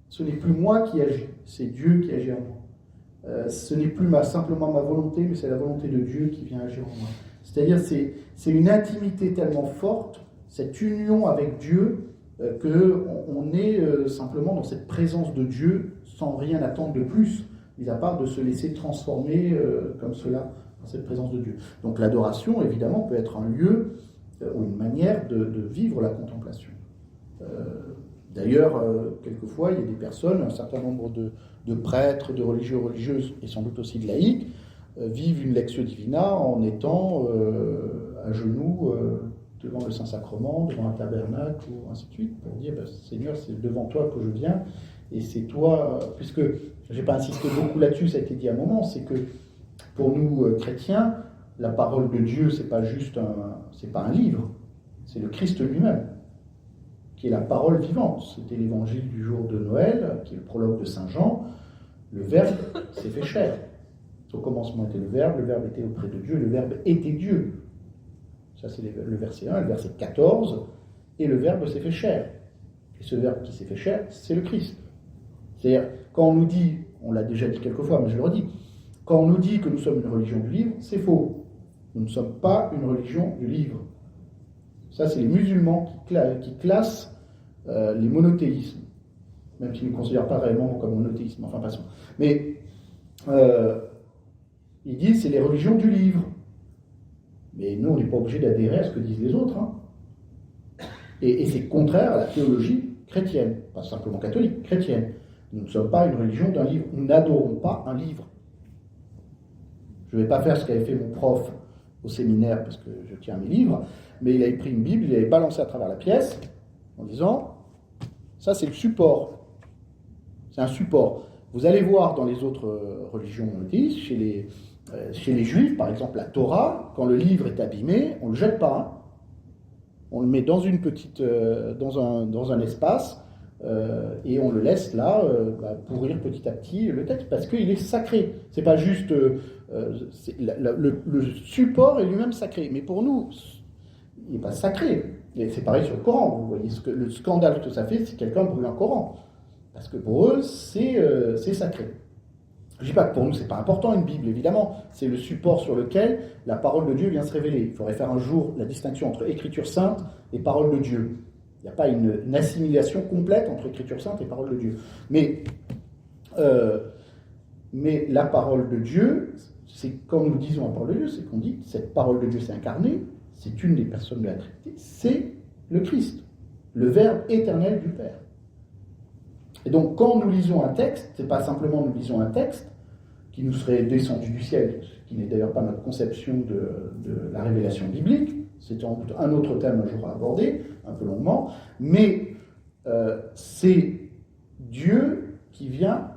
ce n'est plus moi qui agis, c'est Dieu qui agit en moi. Ce n'est plus simplement ma volonté, mais c'est la volonté de Dieu qui vient agir en moi. C'est-à-dire, c'est une intimité tellement forte, cette union avec Dieu, qu'on est simplement dans cette présence de Dieu sans rien attendre de plus, mis à part de se laisser transformer comme cela dans cette présence de Dieu. Donc l'adoration, évidemment, peut être un lieu ou une manière de vivre la contemplation. D'ailleurs, quelquefois, il y a des personnes, un certain nombre de prêtres, de religieux, religieuses, et sans doute aussi de laïcs, vivent une lectio divina en étant à genoux devant le Saint-Sacrement, devant un tabernacle, ou ainsi de suite, pour dire, Seigneur, c'est devant toi que je viens, et c'est toi, puisque, je n'ai pas insisté beaucoup là-dessus, ça a été dit à un moment, c'est que pour nous, chrétiens, la parole de Dieu, c'est pas juste c'est pas un livre, c'est le Christ lui-même, qui est la parole vivante. C'était l'évangile du jour de Noël, qui est le prologue de Saint Jean. Le Verbe s'est fait chair. Au commencement était le Verbe était auprès de Dieu, le Verbe était Dieu. Ça, c'est le verset 1, et le verset 14, et le Verbe s'est fait chair. Et ce Verbe qui s'est fait chair, c'est le Christ. C'est-à-dire, quand on nous dit, on l'a déjà dit quelques fois, mais je le redis, quand on nous dit que nous sommes une religion du livre, c'est faux. Nous ne sommes pas une religion du livre. Ça, c'est les musulmans qui classent les monothéismes, même s'ils ne considèrent pas réellement comme monothéisme, enfin passons. Mais ils disent c'est les religions du livre. Mais nous, on n'est pas obligé d'adhérer à ce que disent les autres. Hein. Et c'est contraire à la théologie chrétienne, pas simplement catholique, chrétienne. Nous ne sommes pas une religion d'un livre. Nous n'adorons pas un livre. Je ne vais pas faire ce qu'avait fait mon prof au séminaire, parce que je tiens mes livres, mais il avait pris une Bible, il avait balancé à travers la pièce, en disant, ça c'est le support. C'est un support. Vous allez voir dans les autres religions monothéistes, chez les Juifs, par exemple la Torah, quand le livre est abîmé, on ne le jette pas. Hein. On le met dans une petite, dans un espace, et on le laisse là pourrir petit à petit le texte, parce qu'il est sacré. C'est pas juste... le support est lui-même sacré. Mais pour nous, il n'est pas sacré. Et c'est pareil sur le Coran. Vous voyez le scandale que ça fait si quelqu'un brûle un Coran. Parce que pour eux, c'est sacré. Je ne dis pas que pour nous, ce n'est pas important une Bible, évidemment. C'est le support sur lequel la parole de Dieu vient se révéler. Il faudrait faire un jour la distinction entre Écriture sainte et parole de Dieu. Il n'y a pas une assimilation complète entre Écriture sainte et parole de Dieu. Mais la parole de Dieu, c'est quand nous disons la parole de Dieu, c'est qu'on dit cette parole de Dieu s'est incarnée, c'est une des personnes de la Trinité, c'est le Christ, le Verbe éternel du Père. Et donc quand nous lisons un texte, c'est pas simplement nous lisons un texte qui nous serait descendu du ciel, ce qui n'est d'ailleurs pas notre conception de la révélation biblique, c'est un autre thème un jour à aborder, un peu longuement, mais c'est Dieu qui vient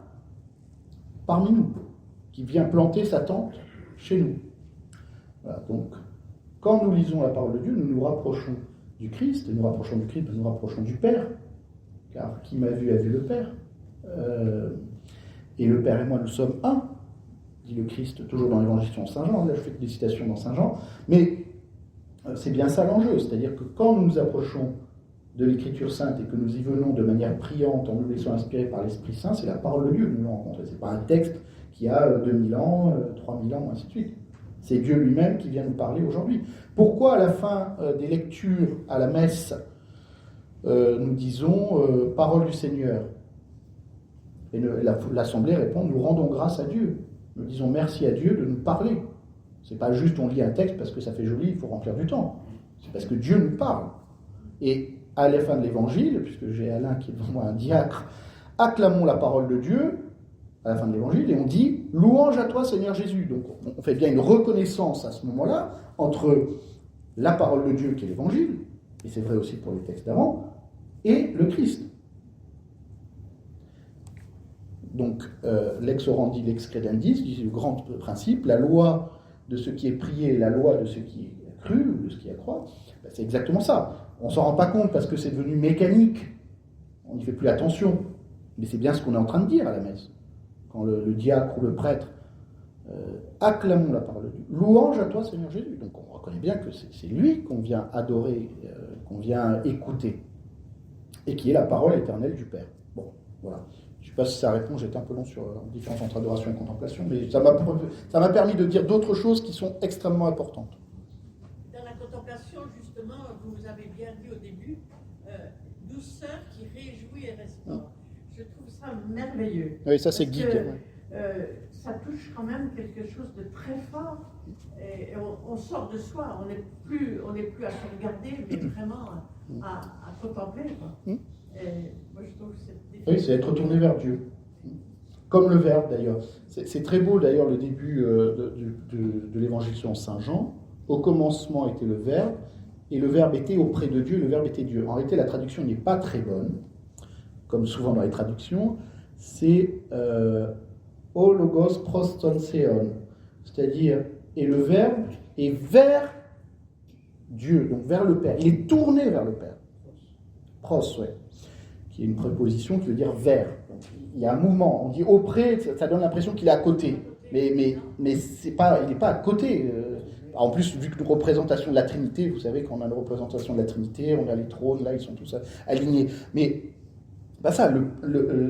parmi nous, qui vient planter sa tente chez nous. Voilà, donc, quand nous lisons la parole de Dieu, nous nous rapprochons du Christ, et nous rapprochons du Christ, nous nous rapprochons du Père, car qui m'a vu a vu le Père. Et le Père et moi, nous sommes un, dit le Christ, toujours dans l'Évangile selon Saint Jean, là je fais des citations dans Saint Jean, mais c'est bien ça l'enjeu, c'est-à-dire que quand nous nous approchons de l'Écriture sainte et que nous y venons de manière priante, en nous laissant inspirer par l'Esprit Saint, c'est la parole de Dieu que nous rencontrons. Ce n'est pas un texte qui a 2000 ans, 3000 ans, ainsi de suite. C'est Dieu lui-même qui vient nous parler aujourd'hui. Pourquoi à la fin des lectures à la messe, nous disons « Parole du Seigneur » et l'Assemblée répond « Nous rendons grâce à Dieu ». Nous disons merci à Dieu de nous parler. C'est pas juste on lit un texte parce que ça fait joli, il faut remplir du temps. C'est parce que Dieu nous parle. Et à la fin de l'évangile, puisque j'ai Alain qui est devant moi un diacre, acclamons la parole de Dieu à la fin de l'évangile et on dit louange à toi Seigneur Jésus. Donc on fait bien une reconnaissance à ce moment-là entre la parole de Dieu qui est l'évangile, et c'est vrai aussi pour les textes d'avant, et le Christ. Donc lex orandi, lex credendis, dit le grand principe, la loi de ce qui est prié, la loi de ce qui est cru, ou de ce qui est à croire, ben, c'est exactement ça. On ne s'en rend pas compte parce que c'est devenu mécanique, on n'y fait plus attention, mais c'est bien ce qu'on est en train de dire à la messe. Quand le diacre ou le prêtre acclamons la parole de Dieu, louange à toi Seigneur Jésus. Donc on reconnaît bien que c'est lui qu'on vient adorer, qu'on vient écouter, et qui est la parole éternelle du Père. Bon, voilà. Je ne sais pas si ça répond, j'étais un peu long sur la différence entre adoration et contemplation, mais ça m'a permis de dire d'autres choses qui sont extrêmement importantes. Dans la contemplation, justement, vous avez bien dit au début, nous douceur qui réjouit et restaure. Je trouve ça merveilleux. Oui, ça c'est Parce guide. que, ça touche quand même quelque chose de très fort. Et on sort de soi, on n'est plus à se regarder, mais vraiment à contempler. Quoi. Et moi, je trouve que c'est difficile. Oui, c'est être tourné vers Dieu. Comme le Verbe d'ailleurs. C'est très beau d'ailleurs le début de l'évangile selon Saint Jean. Au commencement était le Verbe, et le Verbe était auprès de Dieu, le Verbe était Dieu. En réalité, la traduction n'est pas très bonne, comme souvent dans les traductions. C'est O logos pros ton theon, c'est-à-dire, et le Verbe est vers Dieu, donc vers le Père. Il est tourné vers le Père. Pros, ouais. Qui est une préposition qui veut dire vers. Donc, il y a un mouvement. On dit auprès, ça donne l'impression qu'il est à côté. Mais c'est pas, il n'est pas à côté. En plus, vu que nous représentation de la Trinité, vous savez qu'on a une représentation de la Trinité, on a les trônes, là, ils sont tous alignés. Mais ça,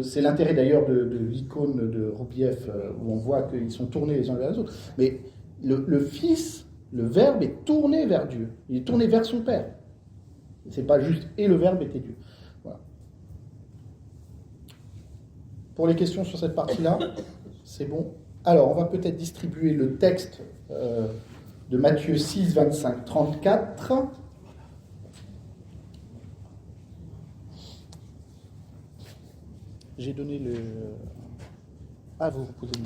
c'est l'intérêt d'ailleurs de l'icône de Roubief, où on voit qu'ils sont tournés les uns vers les autres. Mais le Fils, le Verbe est tourné vers Dieu. Il est tourné vers son Père. C'est pas juste « et le Verbe était Dieu ». Voilà. Pour les questions sur cette partie-là, c'est bon. Alors, on va peut-être distribuer le texte de Matthieu 6, 25, 34. J'ai donné le... Ah, vous posez le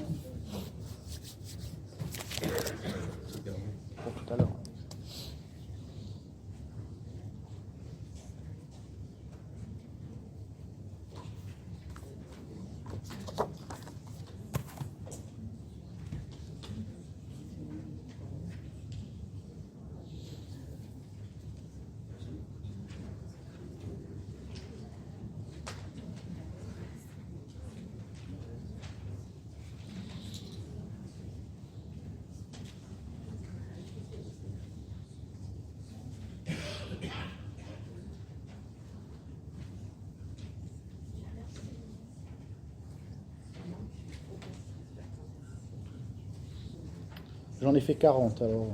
pour tout à l'heure. J'en ai fait 40, alors...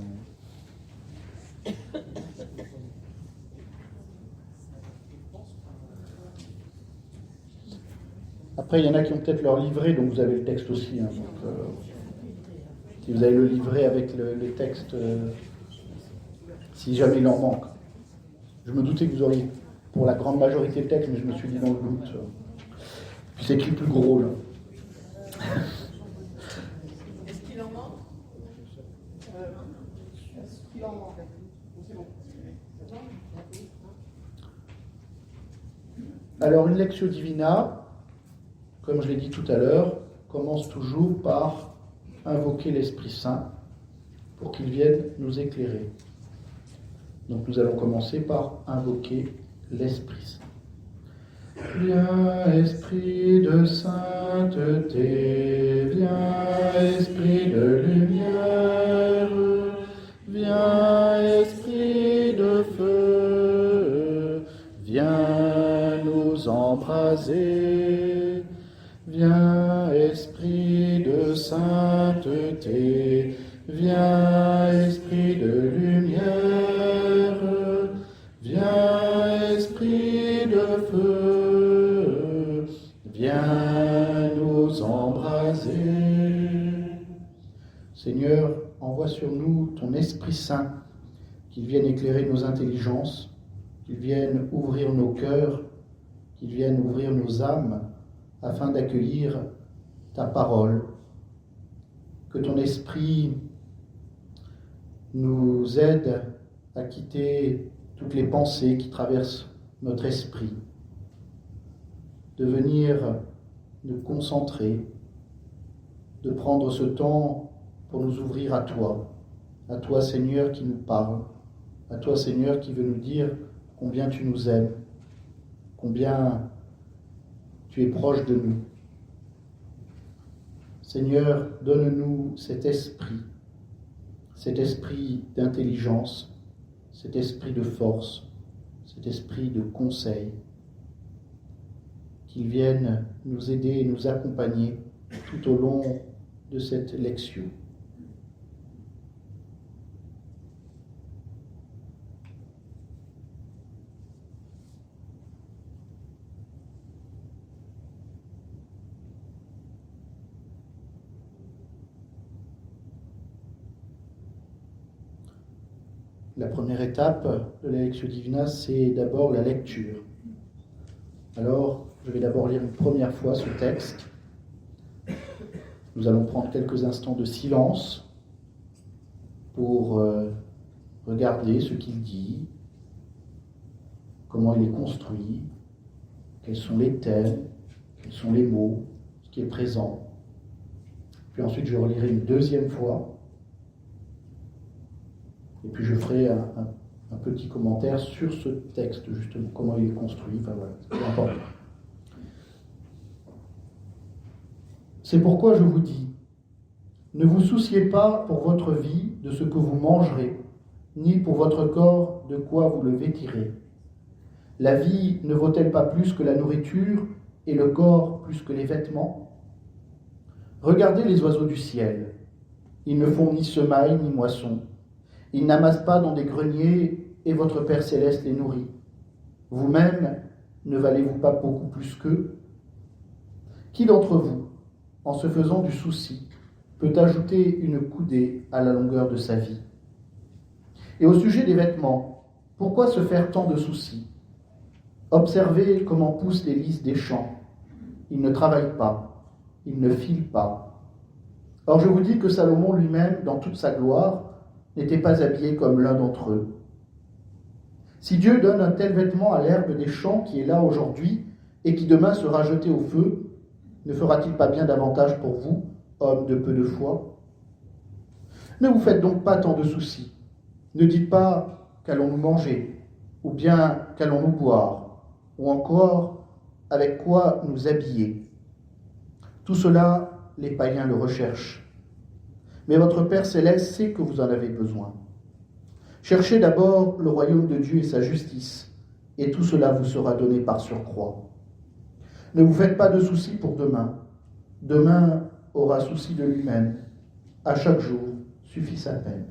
Après, il y en a qui ont peut-être leur livret, donc vous avez le texte aussi. Hein, donc, si vous avez le livret avec les textes, si jamais il en manque. Je me doutais que vous auriez, pour la grande majorité, le texte, mais je me suis dit dans le doute. Puis c'est écrit plus gros, là. Est-ce qu'il en manque Est-ce qu'il en manque C'est bon. Alors, une Lectio Divina, comme je l'ai dit tout à l'heure, commence toujours par invoquer l'Esprit Saint pour qu'il vienne nous éclairer. Donc nous allons commencer par invoquer l'Esprit Saint. Viens, Esprit de sainteté, viens, Esprit de lumière, viens, Esprit de feu, viens nous embraser. Viens, Esprit de sainteté, viens, Esprit de lumière, viens, Esprit de feu, viens nous embraser. Seigneur, envoie sur nous ton Esprit Saint, qu'il vienne éclairer nos intelligences, qu'il vienne ouvrir nos cœurs, qu'il vienne ouvrir nos âmes, afin d'accueillir ta parole. Que ton esprit nous aide à quitter toutes les pensées qui traversent notre esprit, de venir nous concentrer, de prendre ce temps pour nous ouvrir à toi Seigneur qui nous parle, à toi Seigneur qui veut nous dire combien tu nous aimes, combien tu es proche de nous. Seigneur, donne-nous cet esprit d'intelligence, cet esprit de force, cet esprit de conseil, qu'il vienne nous aider et nous accompagner tout au long de cette lecture. La première étape de la Lectio Divina, c'est d'abord la lecture. Alors, je vais d'abord lire une première fois ce texte. Nous allons prendre quelques instants de silence pour regarder ce qu'il dit, comment il est construit, quels sont les thèmes, quels sont les mots, ce qui est présent. Puis ensuite, je relirai une deuxième fois. Et puis je ferai un petit commentaire sur ce texte, justement, comment il est construit. Enfin voilà, c'est important. C'est pourquoi je vous dis, ne vous souciez pas pour votre vie de ce que vous mangerez, ni pour votre corps de quoi vous le vêtirez. La vie ne vaut-elle pas plus que la nourriture et le corps plus que les vêtements ? Regardez les oiseaux du ciel. Ils ne font ni semaille ni moisson. Ils n'amassent pas dans des greniers et votre Père céleste les nourrit. Vous-même, ne valez-vous pas beaucoup plus qu'eux ? Qui d'entre vous, en se faisant du souci, peut ajouter une coudée à la longueur de sa vie ? Et au sujet des vêtements, pourquoi se faire tant de soucis ? Observez comment poussent les lys des champs. Ils ne travaillent pas, ils ne filent pas. Or je vous dis que Salomon lui-même, dans toute sa gloire, n'était pas habillé comme l'un d'entre eux. Si Dieu donne un tel vêtement à l'herbe des champs qui est là aujourd'hui et qui demain sera jeté au feu, ne fera-t-il pas bien davantage pour vous, hommes de peu de foi ? Ne vous faites donc pas tant de soucis. Ne dites pas qu'allons-nous manger, ou bien qu'allons-nous boire, ou encore avec quoi nous habiller. Tout cela, les païens le recherchent. Mais votre Père céleste sait que vous en avez besoin. Cherchez d'abord le royaume de Dieu et sa justice, et tout cela vous sera donné par surcroît. Ne vous faites pas de soucis pour demain. Demain aura souci de lui-même. À chaque jour suffit sa peine.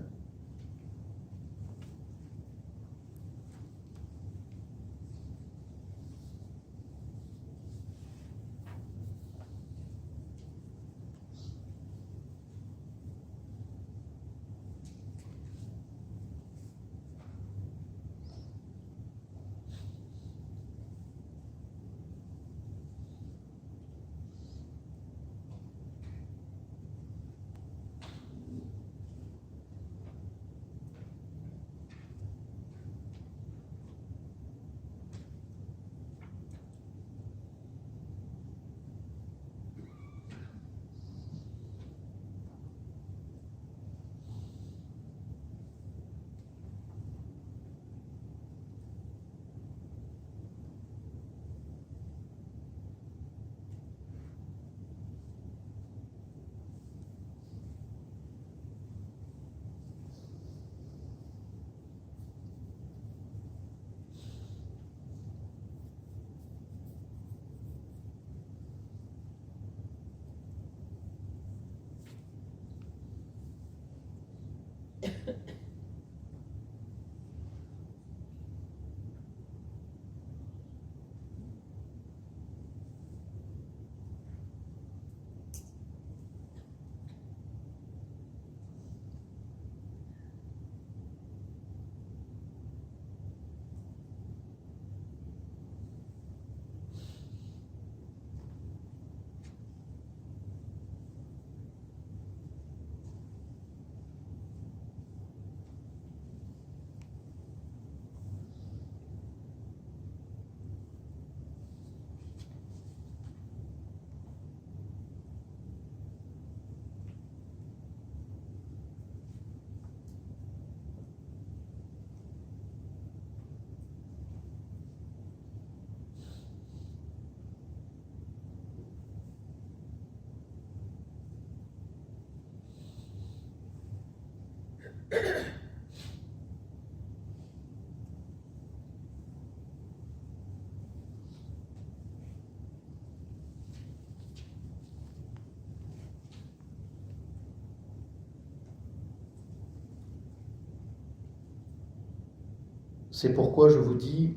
C'est pourquoi je vous dis,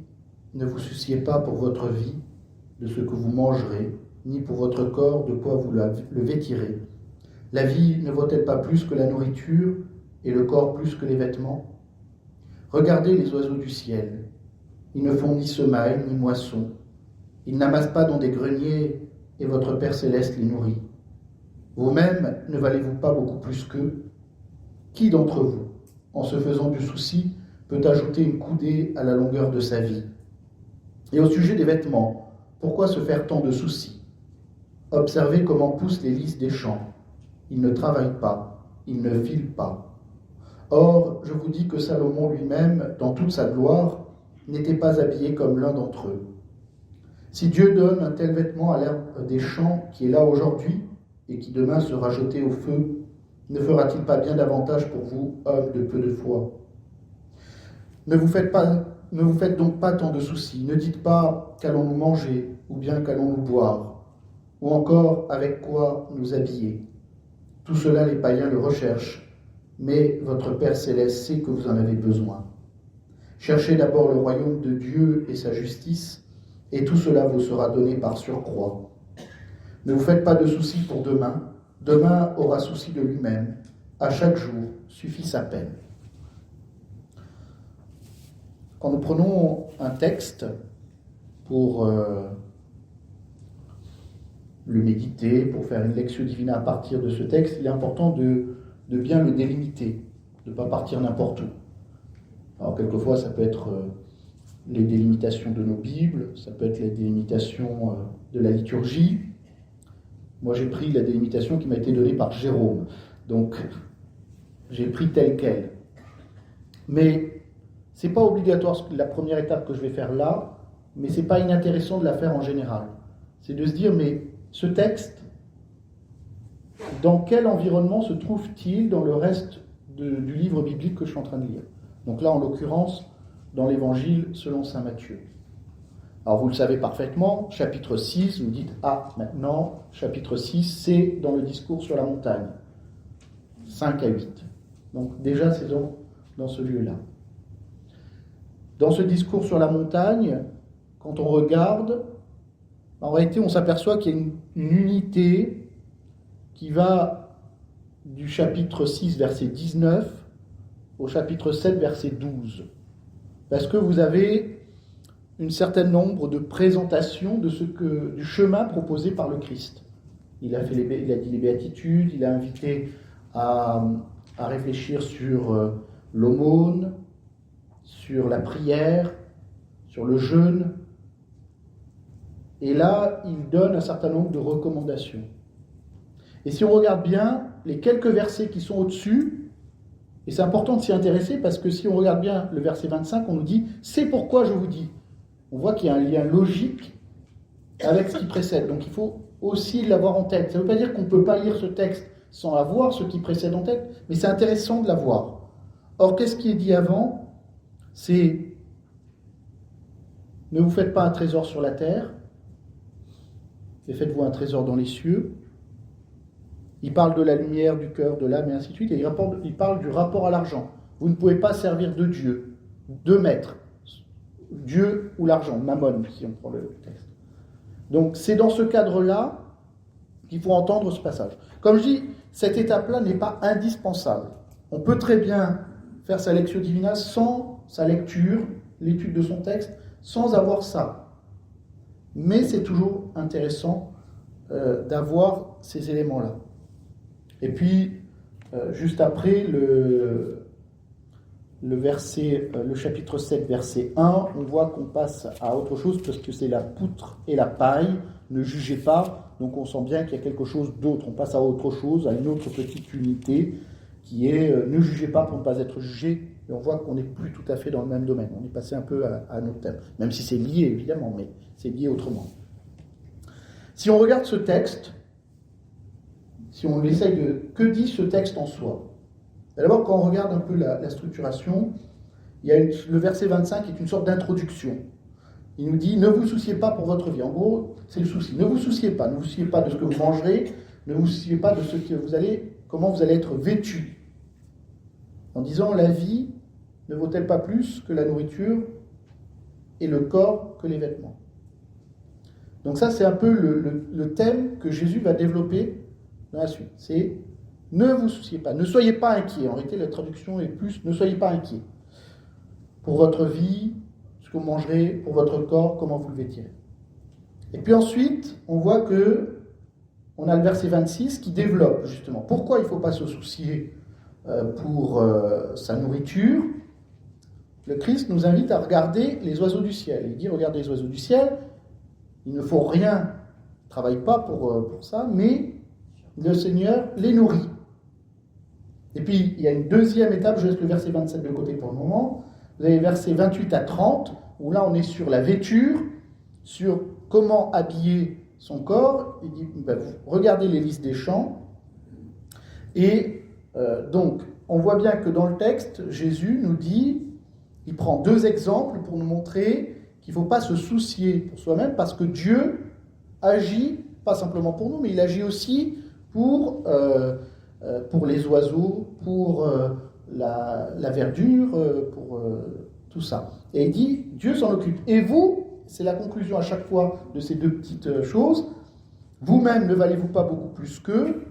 ne vous souciez pas pour votre vie de ce que vous mangerez, ni pour votre corps de quoi vous le vêtirez. La vie ne vaut-elle pas plus que la nourriture, et le corps plus que les vêtements ? Regardez les oiseaux du ciel. Ils ne font ni semaille, ni moisson. Ils n'amassent pas dans des greniers, et votre Père céleste les nourrit. Vous-même, ne valez-vous pas beaucoup plus qu'eux? Qui d'entre vous, en se faisant du souci, peut ajouter une coudée à la longueur de sa vie? Et au sujet des vêtements, pourquoi se faire tant de soucis? Observez comment poussent les lys des champs. Ils ne travaillent pas, ils ne filent pas. Or, je vous dis que Salomon lui-même, dans toute sa gloire, n'était pas habillé comme l'un d'entre eux. Si Dieu donne un tel vêtement à l'herbe des champs qui est là aujourd'hui et qui demain sera jeté au feu, ne fera-t-il pas bien davantage pour vous, hommes de peu de foi? Ne vous faites donc pas tant de soucis. Ne dites pas qu'allons-nous manger, ou bien qu'allons-nous boire, ou encore avec quoi nous habiller. Tout cela, les païens le recherchent, mais votre Père céleste sait que vous en avez besoin. Cherchez d'abord le royaume de Dieu et sa justice, et tout cela vous sera donné par surcroît. Ne vous faites pas de soucis pour demain. Demain aura souci de lui-même. À chaque jour suffit sa peine. Quand nous prenons un texte pour le méditer, pour faire une lectio divina à partir de ce texte, il est important de bien le délimiter, de ne pas partir n'importe où. Alors quelquefois ça peut être les délimitations de nos Bibles, ça peut être les délimitations de la liturgie. Moi j'ai pris la délimitation qui m'a été donnée par Jérôme, donc j'ai pris telle quelle. Mais c'est pas obligatoire la première étape que je vais faire là, mais c'est pas inintéressant de la faire en général. C'est de se dire, mais ce texte, dans quel environnement se trouve-t-il dans le reste du livre biblique que je suis en train de lire? Donc là, en l'occurrence, dans l'Évangile selon saint Matthieu. Alors vous le savez parfaitement, chapitre 6, vous dites, ah, maintenant, chapitre 6, c'est dans le discours sur la montagne. 5 à 8. Donc déjà, c'est dans ce lieu-là. Dans ce discours sur la montagne, quand on regarde, en réalité, on s'aperçoit qu'il y a une unité qui va du chapitre 6, verset 19, au chapitre 7, verset 12. Parce que vous avez un certain nombre de présentations de du chemin proposé par le Christ. Il a dit les béatitudes, il a invité à réfléchir sur l'aumône, sur la prière, sur le jeûne. Et là, il donne un certain nombre de recommandations. Et si on regarde bien, les quelques versets qui sont au-dessus, et c'est important de s'y intéresser parce que si on regarde bien le verset 25, on nous dit « c'est pourquoi je vous dis ». On voit qu'il y a un lien logique avec ce qui précède. Donc il faut aussi l'avoir en tête. Ça ne veut pas dire qu'on ne peut pas lire ce texte sans avoir ce qui précède en tête, mais c'est intéressant de l'avoir. Or, qu'est-ce qui est dit avant? C'est « ne vous faites pas un trésor sur la terre, mais faites-vous un trésor dans les cieux ». Il parle de la lumière, du cœur, de l'âme, et ainsi de suite. Et il parle du rapport à l'argent. Vous ne pouvez pas servir de Dieu, deux maîtres, Dieu ou l'argent, mammon, si on prend le texte. Donc c'est dans ce cadre-là qu'il faut entendre ce passage. Comme je dis, cette étape-là n'est pas indispensable. On peut très bien faire sa lectio divina sans sa lecture, l'étude de son texte, sans avoir ça. Mais c'est toujours intéressant d'avoir ces éléments-là. Et puis, juste après, le chapitre 7, verset 1, on voit qu'on passe à autre chose parce que c'est la poutre et la paille, ne jugez pas, donc on sent bien qu'il y a quelque chose d'autre. On passe à autre chose, à une autre petite unité qui est ne jugez pas pour ne pas être jugé, et on voit qu'on n'est plus tout à fait dans le même domaine. On est passé un peu à notre thème, même si c'est lié évidemment, mais c'est lié autrement. Si on regarde ce texte, si on essaye de... Que dit ce texte en soi? D'abord, quand on regarde un peu la structuration, il y a le verset 25 qui est une sorte d'introduction. Il nous dit « Ne vous souciez pas pour votre vie ». En gros, c'est le souci. Ne vous souciez pas. Ne vous souciez pas de ce que vous mangerez. Ne vous souciez pas de ce que comment vous allez être vêtus. En disant « La vie ne vaut-elle pas plus que la nourriture et le corps que les vêtements ?» Donc ça, c'est un peu le thème que Jésus va développer dans la suite. C'est « Ne vous souciez pas, ne soyez pas inquiets ». En réalité, la traduction est plus « Ne soyez pas inquiets ». pour votre vie, ce que vous mangerez, pour votre corps, comment vous le vêtirez. Et puis ensuite, on voit que on a le verset 26 qui développe justement pourquoi il ne faut pas se soucier pour sa nourriture. Le Christ nous invite à regarder les oiseaux du ciel. Il dit, regardez les oiseaux du ciel, il ne faut rien, ils ne travaillent pas pour ça, mais le Seigneur les nourrit. Et puis, il y a une deuxième étape, je laisse le verset 27 de côté pour le moment. Vous avez les versets 28 à 30, où là on est sur la vêture, sur comment habiller son corps. Il dit, regardez les lys des champs. Et donc, on voit bien que dans le texte, Jésus nous dit, il prend deux exemples pour nous montrer qu'il ne faut pas se soucier pour soi-même, parce que Dieu agit, pas simplement pour nous, mais il agit aussi pour les oiseaux, pour la verdure, pour tout ça. Et il dit, Dieu s'en occupe. Et vous, c'est la conclusion à chaque fois de ces deux petites choses, vous-même ne valez-vous pas beaucoup plus qu'eux,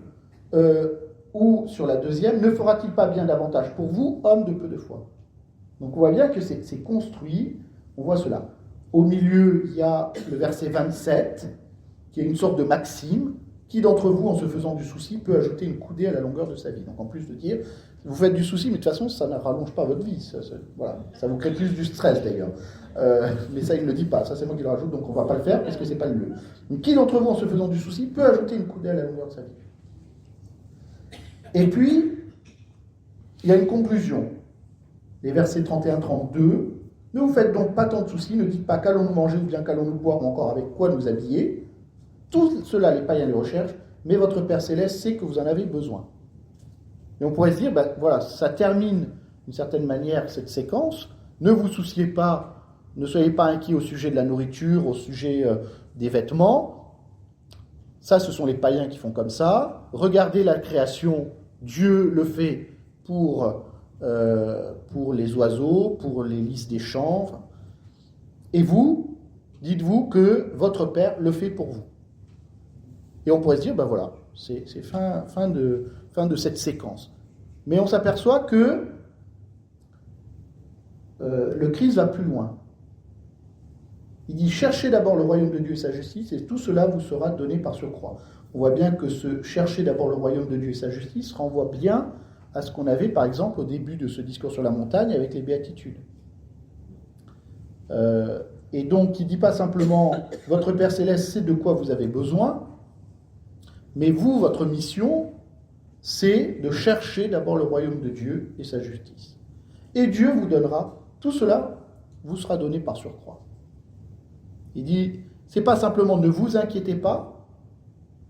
ou sur la deuxième, ne fera-t-il pas bien davantage pour vous, hommes de peu de foi? Donc on voit bien que c'est construit, on voit cela. Au milieu, il y a le verset 27, qui est une sorte de maxime. Qui d'entre vous, en se faisant du souci, peut ajouter une coudée à la longueur de sa vie? Donc en plus de dire, vous faites du souci, mais de toute façon, ça ne rallonge pas votre vie. Voilà. Ça vous crée plus du stress d'ailleurs. Mais ça, il ne le dit pas. Ça, c'est moi qui le rajoute, donc on ne va pas le faire, parce que ce n'est pas le lieu. Donc qui d'entre vous, en se faisant du souci, peut ajouter une coudée à la longueur de sa vie? Et puis, il y a une conclusion. Les versets 31-32. Ne vous faites donc pas tant de soucis, ne dites pas qu'allons-nous manger ou bien qu'allons-nous boire ou encore avec quoi nous habiller. Tout cela, les païens les recherchent, mais votre Père Céleste sait que vous en avez besoin. Et on pourrait se dire, voilà, ça termine d'une certaine manière cette séquence. Ne vous souciez pas, ne soyez pas inquiets au sujet de la nourriture, au sujet des vêtements. Ça, ce sont les païens qui font comme ça. Regardez la création, Dieu le fait pour les oiseaux, pour les lys des champs. Et vous, dites-vous que votre Père le fait pour vous. Et on pourrait se dire, voilà, c'est fin de cette séquence. Mais on s'aperçoit que le Christ va plus loin. Il dit, cherchez d'abord le royaume de Dieu et sa justice, et tout cela vous sera donné par surcroît. On voit bien que ce chercher d'abord le royaume de Dieu et sa justice renvoie bien à ce qu'on avait, par exemple, au début de ce discours sur la montagne avec les béatitudes. Et donc, il ne dit pas simplement, votre Père Céleste sait de quoi vous avez besoin, mais vous, votre mission, c'est de chercher d'abord le royaume de Dieu et sa justice. Et Dieu vous donnera, tout cela vous sera donné par surcroît. Il dit, c'est pas simplement ne vous inquiétez pas,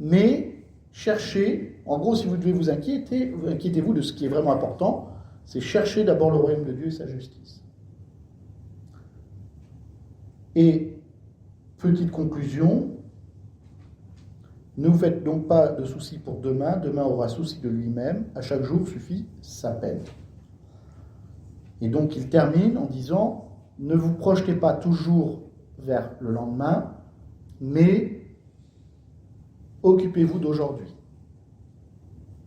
mais cherchez, en gros si vous devez vous inquiéter, inquiétez-vous de ce qui est vraiment important, c'est chercher d'abord le royaume de Dieu et sa justice. Et, petite conclusion, ne vous faites donc pas de soucis pour demain, demain aura souci de lui-même, à chaque jour suffit sa peine. Et donc il termine en disant, ne vous projetez pas toujours vers le lendemain, mais occupez-vous d'aujourd'hui.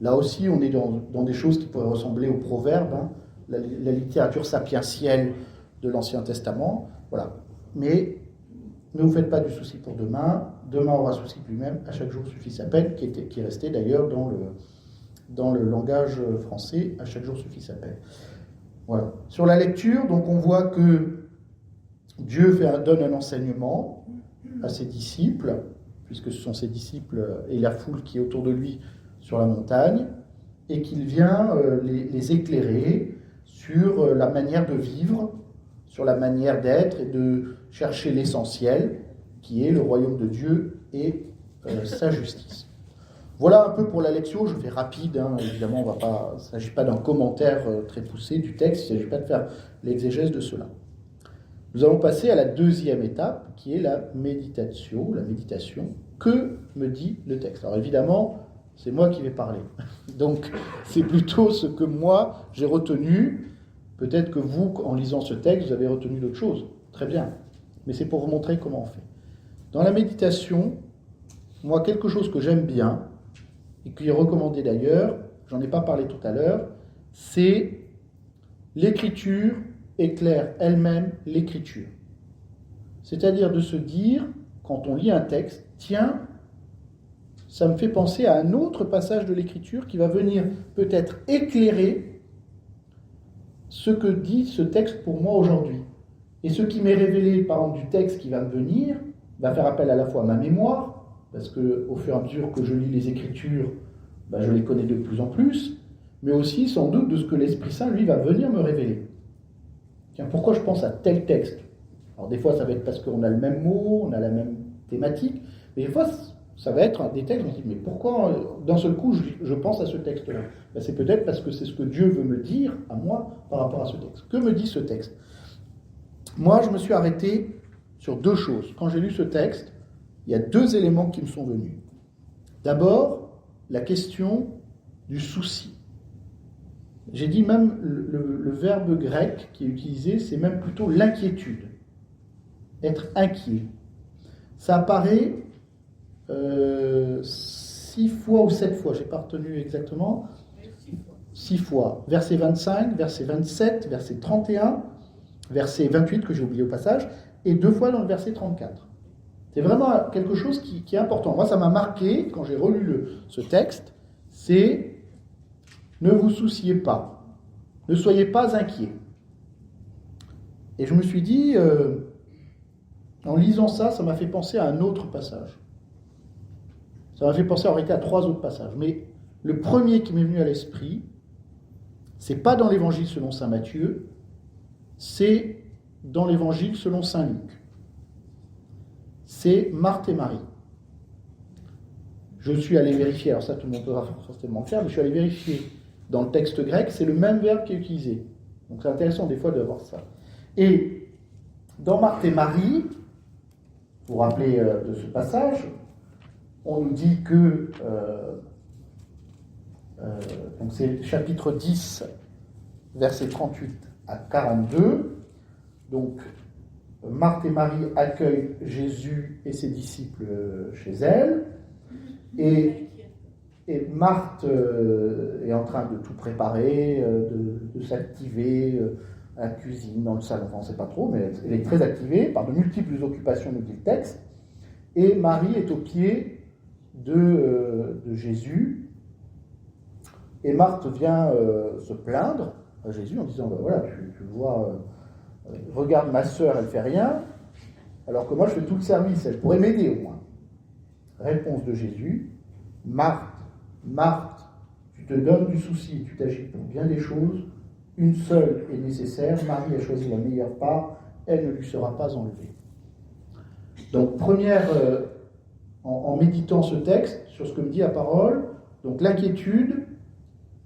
Là aussi, on est dans des choses qui pourraient ressembler aux proverbes, la littérature sapientielle de l'Ancien Testament, voilà. Mais ne vous faites pas du souci pour demain, demain aura souci de lui-même, à chaque jour suffit sa peine, qui est resté d'ailleurs dans le langage français, à chaque jour suffit sa peine. Voilà. Sur la lecture, donc on voit que Dieu donne un enseignement à ses disciples, puisque ce sont ses disciples et la foule qui est autour de lui sur la montagne, et qu'il vient les éclairer sur la manière de vivre, sur la manière d'être et de chercher l'essentiel, qui est le royaume de Dieu et sa justice. Voilà un peu pour la lecture, je fais rapide, évidemment, il ne s'agit pas d'un commentaire très poussé du texte, il ne s'agit pas de faire l'exégèse de cela. Nous allons passer à la deuxième étape, qui est la méditation. Que me dit le texte? Alors évidemment, c'est moi qui vais parler. Donc, c'est plutôt ce que moi, j'ai retenu. Peut-être que vous, en lisant ce texte, vous avez retenu d'autres choses. Très bien. Mais c'est pour vous montrer comment on fait. Dans la méditation, moi, quelque chose que j'aime bien, et qui est recommandé d'ailleurs, j'en ai pas parlé tout à l'heure, c'est l'écriture éclaire elle-même l'écriture. C'est-à-dire de se dire, quand on lit un texte, tiens, ça me fait penser à un autre passage de l'écriture qui va venir peut-être éclairer ce que dit ce texte pour moi aujourd'hui. Et ce qui m'est révélé, par exemple, du texte qui va me venir, va faire appel à la fois à ma mémoire, parce qu'au fur et à mesure que je lis les Écritures, je les connais de plus en plus, mais aussi sans doute de ce que l'Esprit Saint, lui, va venir me révéler. Tiens, pourquoi je pense à tel texte? Alors des fois, ça va être parce qu'on a le même mot, on a la même thématique, mais des fois, ça va être des textes, on se dit, mais pourquoi d'un seul coup je pense à ce texte-là? C'est peut-être parce que c'est ce que Dieu veut me dire à moi par rapport à ce texte. Que me dit ce texte? Moi, je me suis arrêté sur deux choses. Quand j'ai lu ce texte, il y a deux éléments qui me sont venus. D'abord, la question du souci. J'ai dit même le verbe grec qui est utilisé, c'est même plutôt l'inquiétude. Être inquiet. Ça apparaît 6 fois ou 7 fois, je n'ai pas retenu exactement. 6 fois. Verset 25, verset 27, verset 31, verset 28 que j'ai oublié au passage, et 2 fois dans le verset 34. C'est vraiment quelque chose qui est important. Moi, ça m'a marqué, quand j'ai relu ce texte, c'est « Ne vous souciez pas, ne soyez pas inquiets ». Et je me suis dit, en lisant ça, ça m'a fait penser à un autre passage. Ça m'a fait penser en réalité à 3 autres passages. Mais le premier qui m'est venu à l'esprit, c'est pas dans l'évangile selon saint Matthieu, c'est dans l'évangile selon saint Luc. C'est Marthe et Marie. Je suis allé vérifier, alors ça tout le monde peut forcément le faire, mais je suis allé vérifier dans le texte grec, c'est le même verbe qui est utilisé. Donc c'est intéressant des fois de voir ça. Et dans Marthe et Marie, vous vous rappelez de ce passage, on nous dit que, donc c'est chapitre 10, versets 38 à 42, donc Marthe et Marie accueillent Jésus et ses disciples chez elles, et Marthe est en train de tout préparer, de s'activer à la cuisine, dans le salon, enfin on ne sait pas trop, mais elle est très activée par de multiples occupations, nous dit le texte, et Marie est au pied de Jésus, et Marthe vient se plaindre à Jésus en disant, voilà, tu vois, regarde ma sœur, elle ne fait rien, alors que moi je fais tout le service, elle pourrait m'aider au moins. Réponse de Jésus, Marthe, Marthe, tu te donnes du souci, tu t'agites pour bien des choses, une seule est nécessaire, Marie a choisi la meilleure part, elle ne lui sera pas enlevée. Donc première, en méditant ce texte, sur ce que me dit la parole, donc l'inquiétude,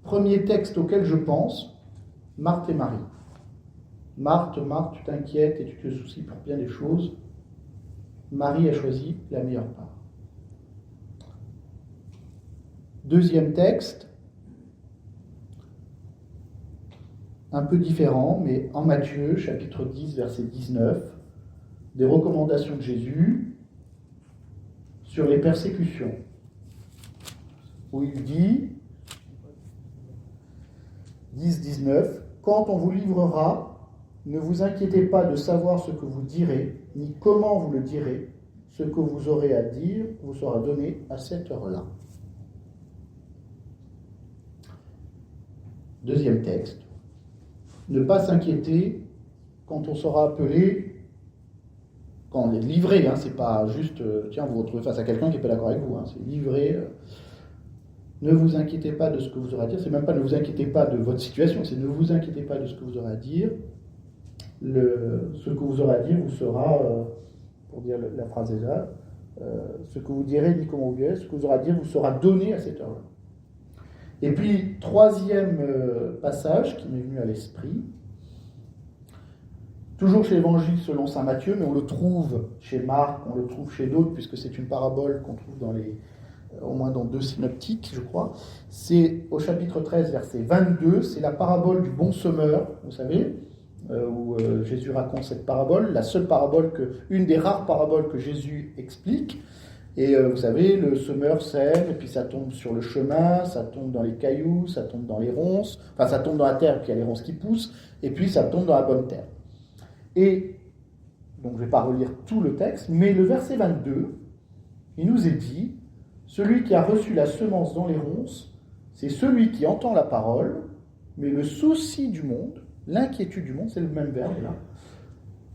premier texte auquel je pense, Marthe et Marie. Marthe, Marthe, tu t'inquiètes et tu te soucies pour bien des choses. Marie a choisi la meilleure part. Deuxième texte, un peu différent, mais en Matthieu, chapitre 10, verset 19, des recommandations de Jésus sur les persécutions, où il dit, 10-19, « Quand on vous livrera, ne vous inquiétez pas de savoir ce que vous direz, ni comment vous le direz. Ce que vous aurez à dire vous sera donné à cette heure-là. » Deuxième texte. Ne pas s'inquiéter quand on sera appelé, quand on est livré, c'est pas juste, tiens, vous vous retrouvez face à quelqu'un qui n'est pas d'accord avec vous, c'est livré. Ne vous inquiétez pas de ce que vous aurez à dire, c'est même pas ne vous inquiétez pas de votre situation, c'est ne vous inquiétez pas de ce que vous aurez à dire. Ce que vous aurez à dire vous sera, pour dire la phrase est là, ce que vous direz ni comment vous direz, ce que vous aurez à dire vous sera donné à cette heure-là. Et puis, troisième passage qui m'est venu à l'esprit, toujours chez l'Évangile selon saint Matthieu, mais on le trouve chez Marc, on le trouve chez d'autres, puisque c'est une parabole qu'on trouve au moins dans 2 synoptiques, je crois. C'est au chapitre 13, verset 22, c'est la parabole du bon semeur, vous savez, où Jésus raconte cette parabole, la seule parabole une des rares paraboles que Jésus explique, Et vous savez, le semeur sème, et puis ça tombe sur le chemin, ça tombe dans les cailloux, ça tombe dans les ronces, enfin ça tombe dans la terre, puis il y a les ronces qui poussent, et puis ça tombe dans la bonne terre. Et, donc je ne vais pas relire tout le texte, mais le verset 22, il nous est dit, celui qui a reçu la semence dans les ronces, c'est celui qui entend la parole, mais le souci du monde, l'inquiétude du monde, c'est le même verbe là,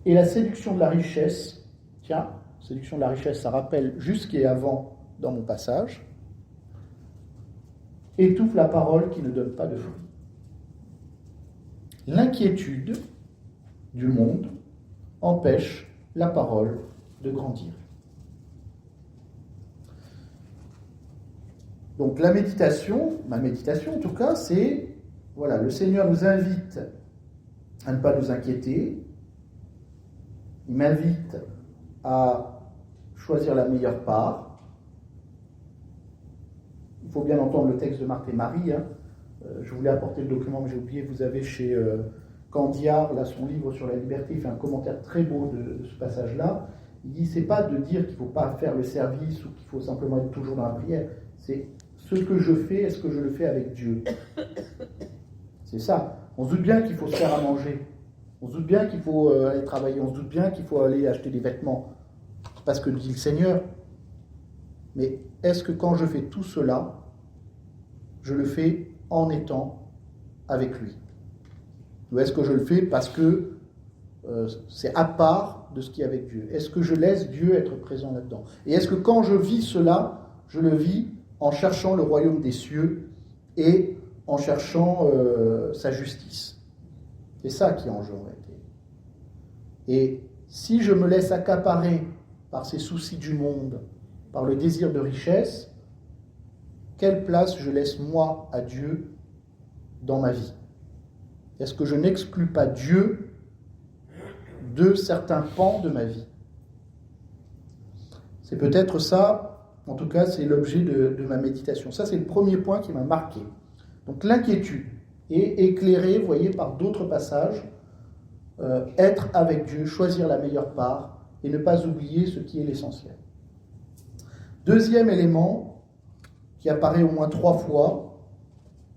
et la séduction de la richesse, tiens, séduction de la richesse, ça rappelle juste ce qui est avant dans mon passage, étouffe la parole qui ne donne pas de fruits. L'inquiétude du monde empêche la parole de grandir. Donc la méditation, ma méditation en tout cas, c'est, voilà, le Seigneur nous invite à ne pas nous inquiéter, il m'invite à choisir la meilleure part. Il faut bien entendre le texte de Marthe et Marie. Je voulais apporter le document, mais j'ai oublié. Vous avez chez Candiard, là, son livre sur la liberté, il fait un commentaire très beau de ce passage-là. Il dit, c'est pas de dire qu'il ne faut pas faire le service ou qu'il faut simplement être toujours dans la prière. C'est ce que je fais, est-ce que je le fais avec Dieu? C'est ça. On se doute bien qu'il faut se faire à manger. On se doute bien qu'il faut aller travailler. On se doute bien qu'il faut aller acheter des vêtements. Parce que dit le Seigneur. Mais est-ce que quand je fais tout cela, je le fais en étant avec lui? Ou est-ce que je le fais parce que c'est à part de ce qui est avec Dieu? Est-ce que je laisse Dieu être présent là-dedans? Et est-ce que quand je vis cela, je le vis en cherchant le royaume des cieux et en cherchant sa justice? C'est ça qui est en jeu en réalité. Et si je me laisse accaparer par ces soucis du monde, par le désir de richesse, quelle place je laisse moi à Dieu dans ma vie? Est-ce que je n'exclus pas Dieu de certains pans de ma vie? C'est peut-être ça, en tout cas c'est l'objet de ma méditation. Ça c'est le premier point qui m'a marqué. Donc l'inquiétude est éclairée, vous voyez, par d'autres passages, être avec Dieu, choisir la meilleure part, et ne pas oublier ce qui est l'essentiel. Deuxième élément, qui apparaît au moins 3 fois,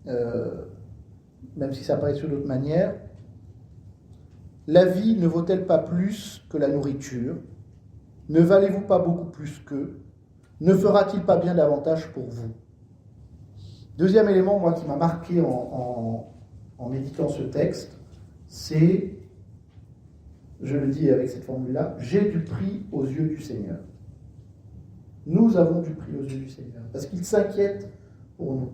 même si ça apparaît sur d'autres manières, la vie ne vaut-elle pas plus que la nourriture? Ne valez-vous pas beaucoup plus qu'eux? Ne fera-t-il pas bien davantage pour vous? Deuxième élément, moi, qui m'a marqué en méditant ce texte, c'est, je le dis avec cette formule-là, j'ai du prix aux yeux du Seigneur. Nous avons du prix aux yeux du Seigneur, parce qu'il s'inquiète pour nous.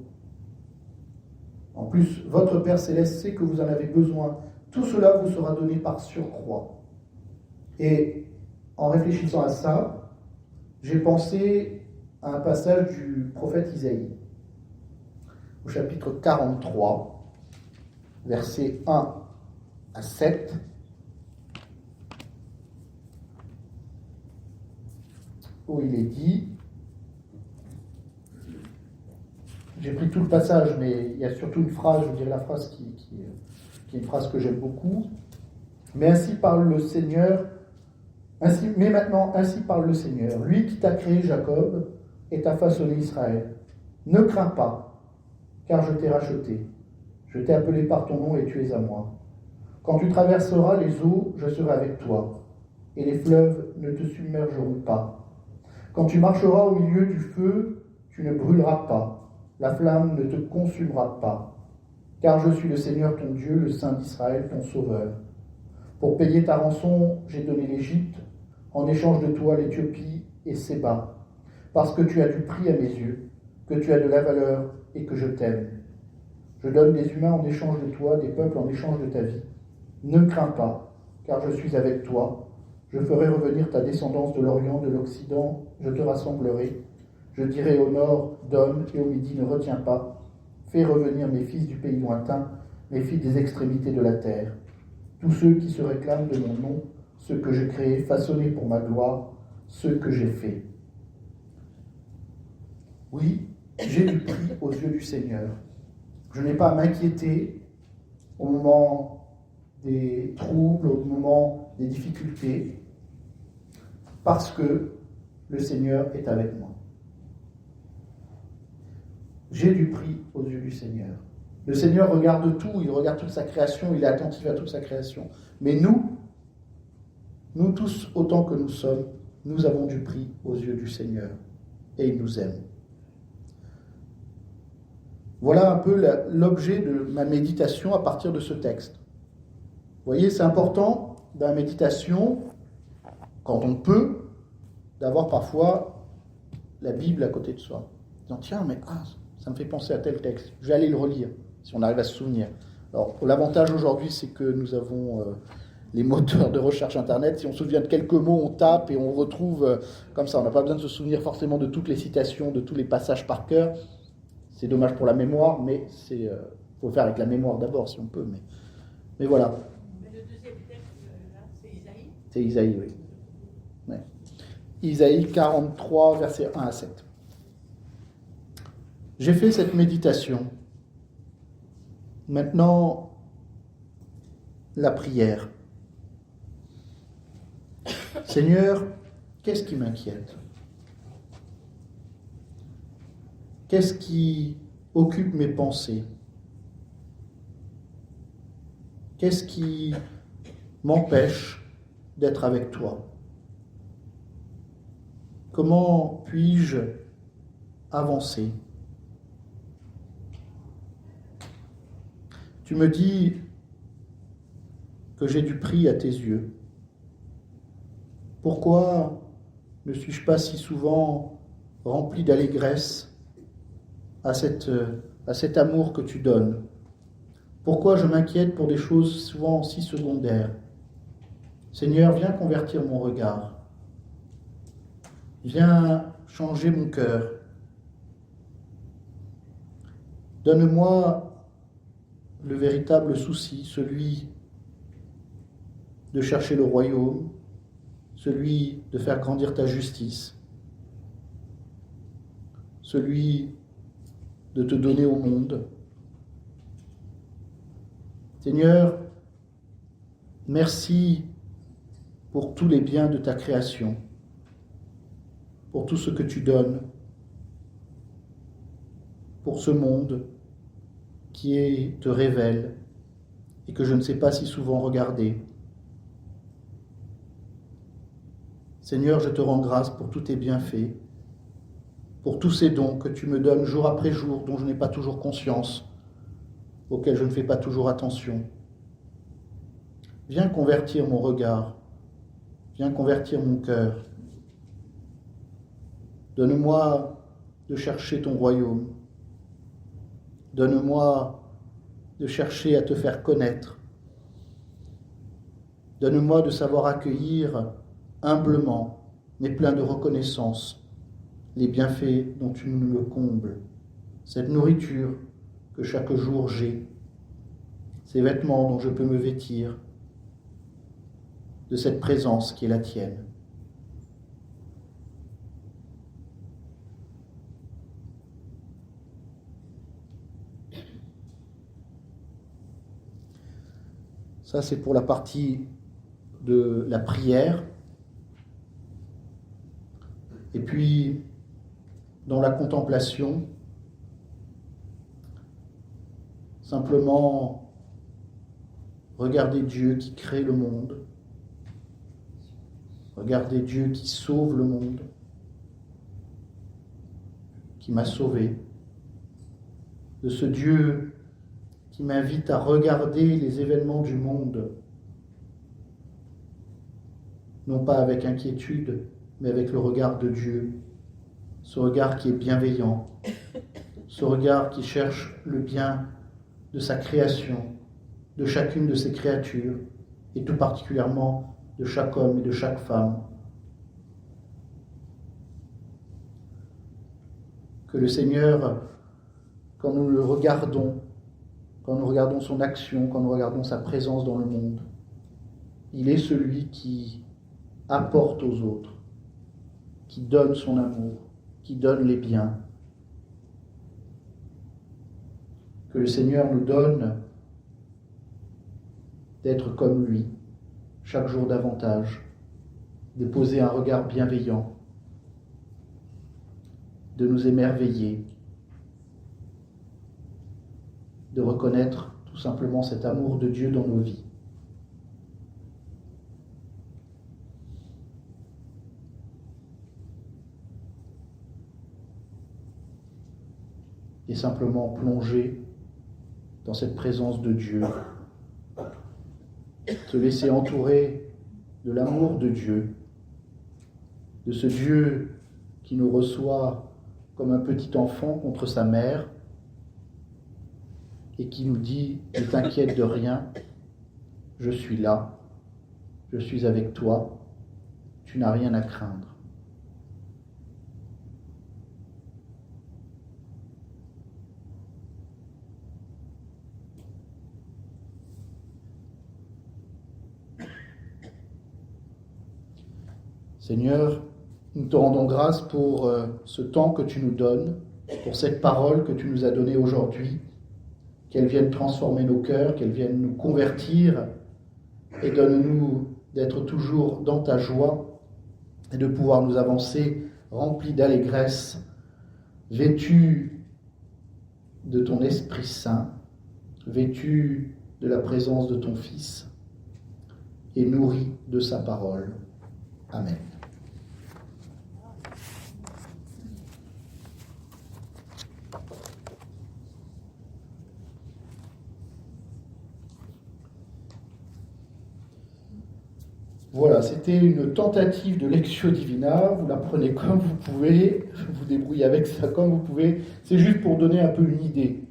En plus, votre Père Céleste sait que vous en avez besoin. Tout cela vous sera donné par surcroît. Et en réfléchissant à ça, j'ai pensé à un passage du prophète Isaïe, au chapitre 43, versets 1 à 7. Où il est dit, j'ai pris tout le passage, mais il y a surtout une phrase, je veux dire la phrase qui est une phrase que j'aime beaucoup. Mais ainsi parle le Seigneur, mais maintenant ainsi parle le Seigneur, lui qui t'a créé Jacob et t'a façonné Israël. Ne crains pas, car je t'ai racheté. Je t'ai appelé par ton nom et tu es à moi. Quand tu traverseras les eaux, je serai avec toi, et les fleuves ne te submergeront pas. Quand tu marcheras au milieu du feu, tu ne brûleras pas, la flamme ne te consumera pas. Car je suis le Seigneur ton Dieu, le Saint d'Israël, ton Sauveur. Pour payer ta rançon, j'ai donné l'Égypte, en échange de toi l'Éthiopie et Séba, parce que tu as du prix à mes yeux, que tu as de la valeur et que je t'aime. Je donne des humains en échange de toi, des peuples en échange de ta vie. Ne crains pas, car je suis avec toi. Je ferai revenir ta descendance de l'Orient, de l'Occident, je te rassemblerai. Je dirai au nord, donne, et au midi, ne retiens pas. Fais revenir mes fils du pays lointain, mes filles des extrémités de la terre. Tous ceux qui se réclament de mon nom, ceux que j'ai créés, façonnés pour ma gloire, ceux que j'ai faits. Oui, j'ai du prix aux yeux du Seigneur. Je n'ai pas à m'inquiéter au moment des troubles, au moment des difficultés, parce que le Seigneur est avec moi. J'ai du prix aux yeux du Seigneur. Le Seigneur regarde tout, il regarde toute sa création, il est attentif à toute sa création. Mais nous tous, autant que nous sommes, nous avons du prix aux yeux du Seigneur. Et il nous aime. Voilà un peu l'objet de ma méditation à partir de ce texte. Vous voyez, c'est important dans la méditation, quand on peut, d'avoir parfois la Bible à côté de soi. En disant, tiens, mais ça me fait penser à tel texte. Je vais aller le relire, si on arrive à se souvenir. Alors, l'avantage aujourd'hui, c'est que nous avons les moteurs de recherche Internet. Si on se souvient de quelques mots, on tape et on retrouve comme ça. On n'a pas besoin de se souvenir forcément de toutes les citations, de tous les passages par cœur. C'est dommage pour la mémoire, mais il faut faire avec la mémoire d'abord, si on peut. Mais voilà. Mais le deuxième texte, là, c'est Isaïe. C'est Isaïe, oui. Ouais. Isaïe 43, versets 1 à 7. J'ai fait cette méditation. Maintenant, la prière. Seigneur, qu'est-ce qui m'inquiète? Qu'est-ce qui occupe mes pensées? Qu'est-ce qui m'empêche d'être avec toi? Comment puis-je avancer? Tu me dis que j'ai du prix à tes yeux. Pourquoi ne suis-je pas si souvent rempli d'allégresse à cet amour que tu donnes? Pourquoi je m'inquiète pour des choses souvent si secondaires? Seigneur, viens convertir mon regard. Viens changer mon cœur. Donne-moi le véritable souci, celui de chercher le royaume, celui de faire grandir ta justice, celui de te donner au monde. Seigneur, merci pour tous les biens de ta création, pour tout ce que tu donnes, pour ce monde qui te révèle et que je ne sais pas si souvent regarder. Seigneur, je te rends grâce pour tous tes bienfaits, pour tous ces dons que tu me donnes jour après jour, dont je n'ai pas toujours conscience, auxquels je ne fais pas toujours attention. Viens convertir mon regard, viens convertir mon cœur. Donne-moi de chercher ton royaume. Donne-moi de chercher à te faire connaître. Donne-moi de savoir accueillir humblement, mais plein de reconnaissance, les bienfaits dont tu me combles, cette nourriture que chaque jour j'ai, ces vêtements dont je peux me vêtir, de cette présence qui est la tienne. Ça, c'est pour la partie de la prière. Et puis, dans la contemplation, simplement regarder Dieu qui crée le monde, regarder Dieu qui sauve le monde, qui m'a sauvé, de ce Dieu qui m'invite à regarder les événements du monde, non pas avec inquiétude, mais avec le regard de Dieu, ce regard qui est bienveillant, ce regard qui cherche le bien de sa création, de chacune de ses créatures, et tout particulièrement de chaque homme et de chaque femme. Que le Seigneur, quand nous le regardons, quand nous regardons son action, quand nous regardons sa présence dans le monde, il est celui qui apporte aux autres, qui donne son amour, qui donne les biens. Que le Seigneur nous donne d'être comme lui, chaque jour davantage, de poser un regard bienveillant de nous émerveiller, de reconnaître tout simplement cet amour de Dieu dans nos vies. Et simplement plonger dans cette présence de Dieu, se laisser entourer de l'amour de Dieu, de ce Dieu qui nous reçoit comme un petit enfant contre sa mère et qui nous dit « Ne t'inquiète de rien, je suis là, je suis avec toi, tu n'as rien à craindre. » Seigneur, nous te rendons grâce pour ce temps que tu nous donnes, pour cette parole que tu nous as donnée aujourd'hui, qu'elle vienne transformer nos cœurs, qu'elle vienne nous convertir, et donne-nous d'être toujours dans ta joie et de pouvoir nous avancer remplis d'allégresse, vêtus de ton Esprit Saint, vêtus de la présence de ton Fils et nourris de sa parole. Amen. Voilà, c'était une tentative de Lectio Divina. Vous la prenez comme vous pouvez, vous débrouillez avec ça comme vous pouvez. C'est juste pour donner un peu une idée.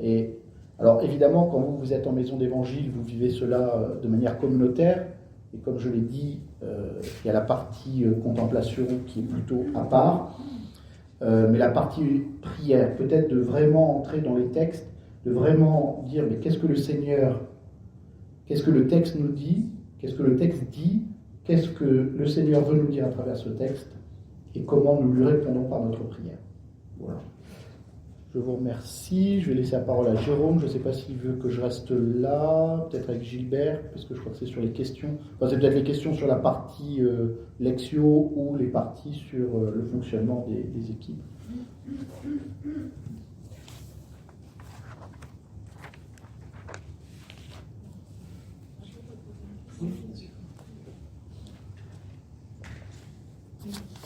Et alors évidemment, quand vous êtes en maison d'évangile, vous vivez cela de manière communautaire. Et comme je l'ai dit, il y a la partie contemplation qui est plutôt à part. Mais la partie prière, peut-être de vraiment entrer dans les textes, de vraiment dire mais qu'est-ce que le Seigneur, qu'est-ce que le texte nous dit, qu'est-ce que le texte dit, qu'est-ce que le Seigneur veut nous dire à travers ce texte et comment nous lui répondons par notre prière. Voilà. Je vous remercie. Je vais laisser la parole à Jérôme. Je ne sais pas s'il veut que je reste là, peut-être avec Gilbert, parce que je crois que c'est sur les questions. Enfin, c'est peut-être les questions sur la partie Lectio ou les parties sur le fonctionnement des équipes.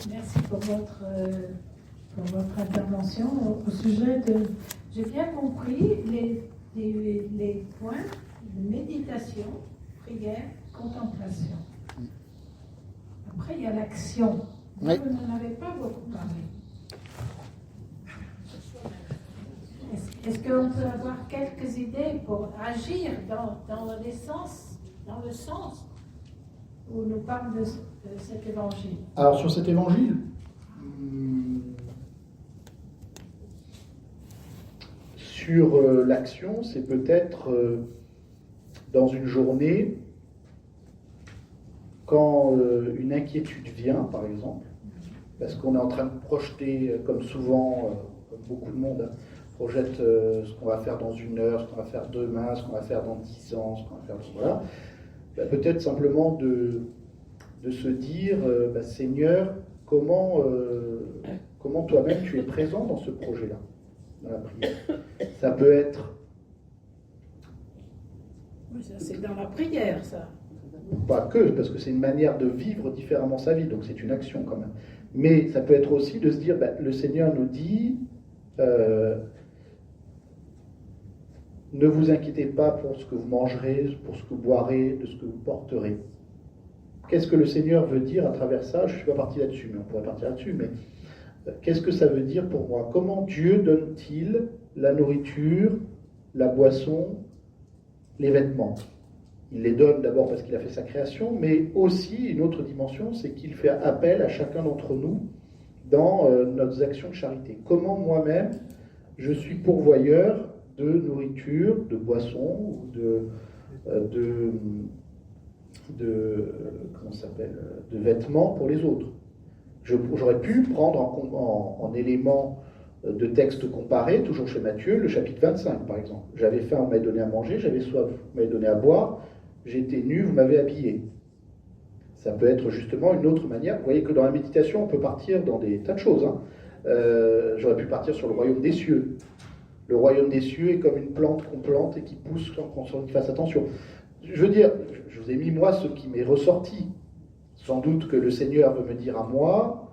Merci pour votre intervention au sujet de... J'ai bien compris les points de méditation, prière, contemplation. Après, il y a l'action. Oui. Vous n'en avez pas beaucoup parlé. Est-ce qu'on peut avoir quelques idées pour agir dans le sens où nous parle de cet évangile? Alors sur cet évangile, sur l'action, c'est peut-être dans une journée, quand une inquiétude vient, par exemple, parce qu'on est en train de projeter, comme souvent, comme beaucoup de monde, projette ce qu'on va faire dans 1 heure, ce qu'on va faire demain, ce qu'on va faire dans 10 ans, ce qu'on va faire... Voilà. Ben, peut-être simplement de se dire, Seigneur, comment toi-même tu es présent dans ce projet-là, dans la prière. Ça peut être... Oui, ça, c'est dans la prière, ça. Pas que, parce que c'est une manière de vivre différemment sa vie, donc c'est une action quand même. Mais ça peut être aussi de se dire, le Seigneur nous dit, ne vous inquiétez pas pour ce que vous mangerez, pour ce que vous boirez, de ce que vous porterez. Qu'est-ce que le Seigneur veut dire à travers ça? Je ne suis pas parti là-dessus, mais on pourrait partir là-dessus. Mais qu'est-ce que ça veut dire pour moi? Comment Dieu donne-t-il la nourriture, la boisson, les vêtements? Il les donne d'abord parce qu'il a fait sa création, mais aussi une autre dimension, c'est qu'il fait appel à chacun d'entre nous dans nos actions de charité. Comment moi-même, je suis pourvoyeur de nourriture, de boisson, ou de vêtements pour les autres. J'aurais pu prendre en élément de texte comparé, toujours chez Matthieu, le chapitre 25 par exemple. J'avais faim, on m'avait donné à manger, j'avais soif, vous m'avez donné à boire, j'étais nu, vous m'avez habillé. Ça peut être justement une autre manière. Vous voyez que dans la méditation, on peut partir dans des tas de choses. J'aurais pu partir sur le royaume des cieux. Le royaume des cieux est comme une plante qu'on plante et qui pousse sans qu'on fasse attention. Je veux dire, je vous ai mis moi ce qui m'est ressorti. Sans doute que le Seigneur veut me dire à moi,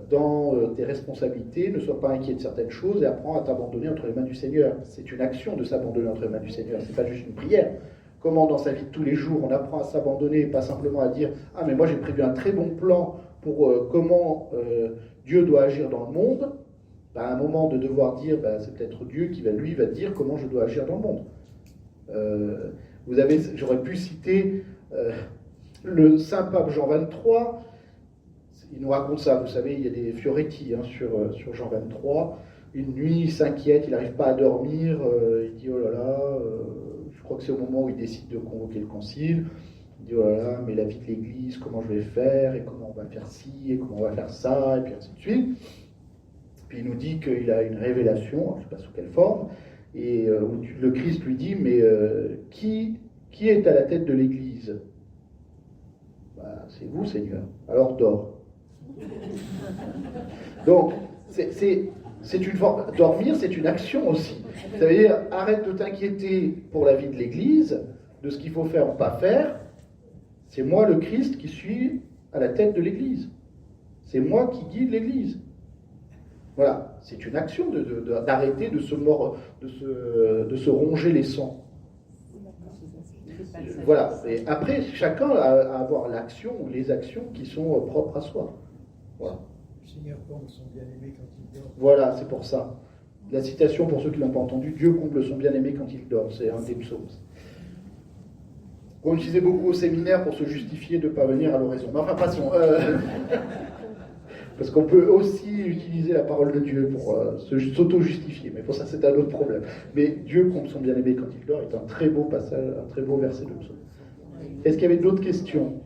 dans tes responsabilités, ne sois pas inquiet de certaines choses et apprends à t'abandonner entre les mains du Seigneur. C'est une action de s'abandonner entre les mains du Seigneur, c'est pas juste une prière. Comment dans sa vie de tous les jours on apprend à s'abandonner et pas simplement à dire « Ah mais moi j'ai prévu un très bon plan pour comment Dieu doit agir dans le monde », à un moment de devoir dire c'est peut-être Dieu qui va dire comment je dois agir dans le monde. J'aurais pu citer le saint pape Jean 23. Il nous raconte ça, vous savez, il y a des Fioretti sur Jean 23. Une nuit, il s'inquiète, il n'arrive pas à dormir, il dit oh là là, je crois que c'est au moment où il décide de convoquer le concile. Il dit oh là là, mais la vie de l'Église, comment je vais faire, et comment on va faire ci, et comment on va faire ça, et puis ainsi de suite. Puis il nous dit qu'il a une révélation, je ne sais pas sous quelle forme, et où le Christ lui dit mais qui est à la tête de l'Église? C'est vous, Seigneur. Alors dors. Donc, c'est une forme. Dormir, c'est une action aussi. Ça veut dire, arrête de t'inquiéter pour la vie de l'Église, de ce qu'il faut faire ou pas faire. C'est moi, le Christ, qui suis à la tête de l'Église. C'est moi qui guide l'Église. Voilà, c'est une action d'arrêter de se ronger les sangs. Voilà, et après, chacun a à avoir l'action ou les actions qui sont propres à soi. Voilà. Le Seigneur comble son bien-aimé quand il dort. Voilà, c'est pour ça. La citation, pour ceux qui ne l'ont pas entendu, Dieu comble son bien-aimé quand il dort, c'est un des psaumes. On utilisait beaucoup au séminaire pour se justifier de ne pas venir à l'oraison. Mais enfin, passons. Parce qu'on peut aussi utiliser la parole de Dieu pour s'auto-justifier, mais pour ça c'est un autre problème. Mais Dieu comble son bien-aimé quand il dort est un très beau passage, un très beau verset de psaume. Est-ce qu'il y avait d'autres questions?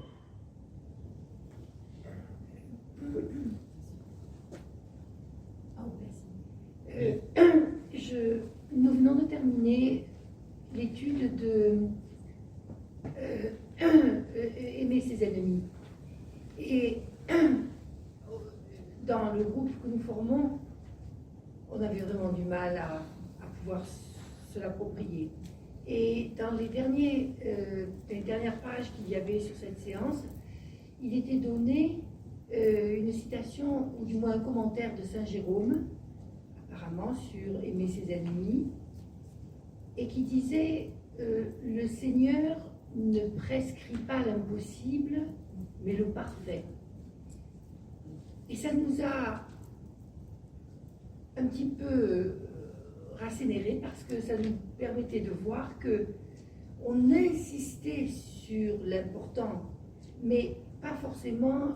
Nous venons de terminer l'étude de aimer ses ennemis. Et dans le groupe que nous formons, on avait vraiment du mal à pouvoir se l'approprier. Et dans les dernières pages qu'il y avait sur cette séance, il était donné une citation, ou du moins un commentaire de Saint Jérôme, apparemment sur aimer ses ennemis, et qui disait le Seigneur ne prescrit pas l'impossible, mais le parfait. Et ça nous a un petit peu rassénérés parce que ça nous permettait de voir que on insistait sur l'important, mais pas forcément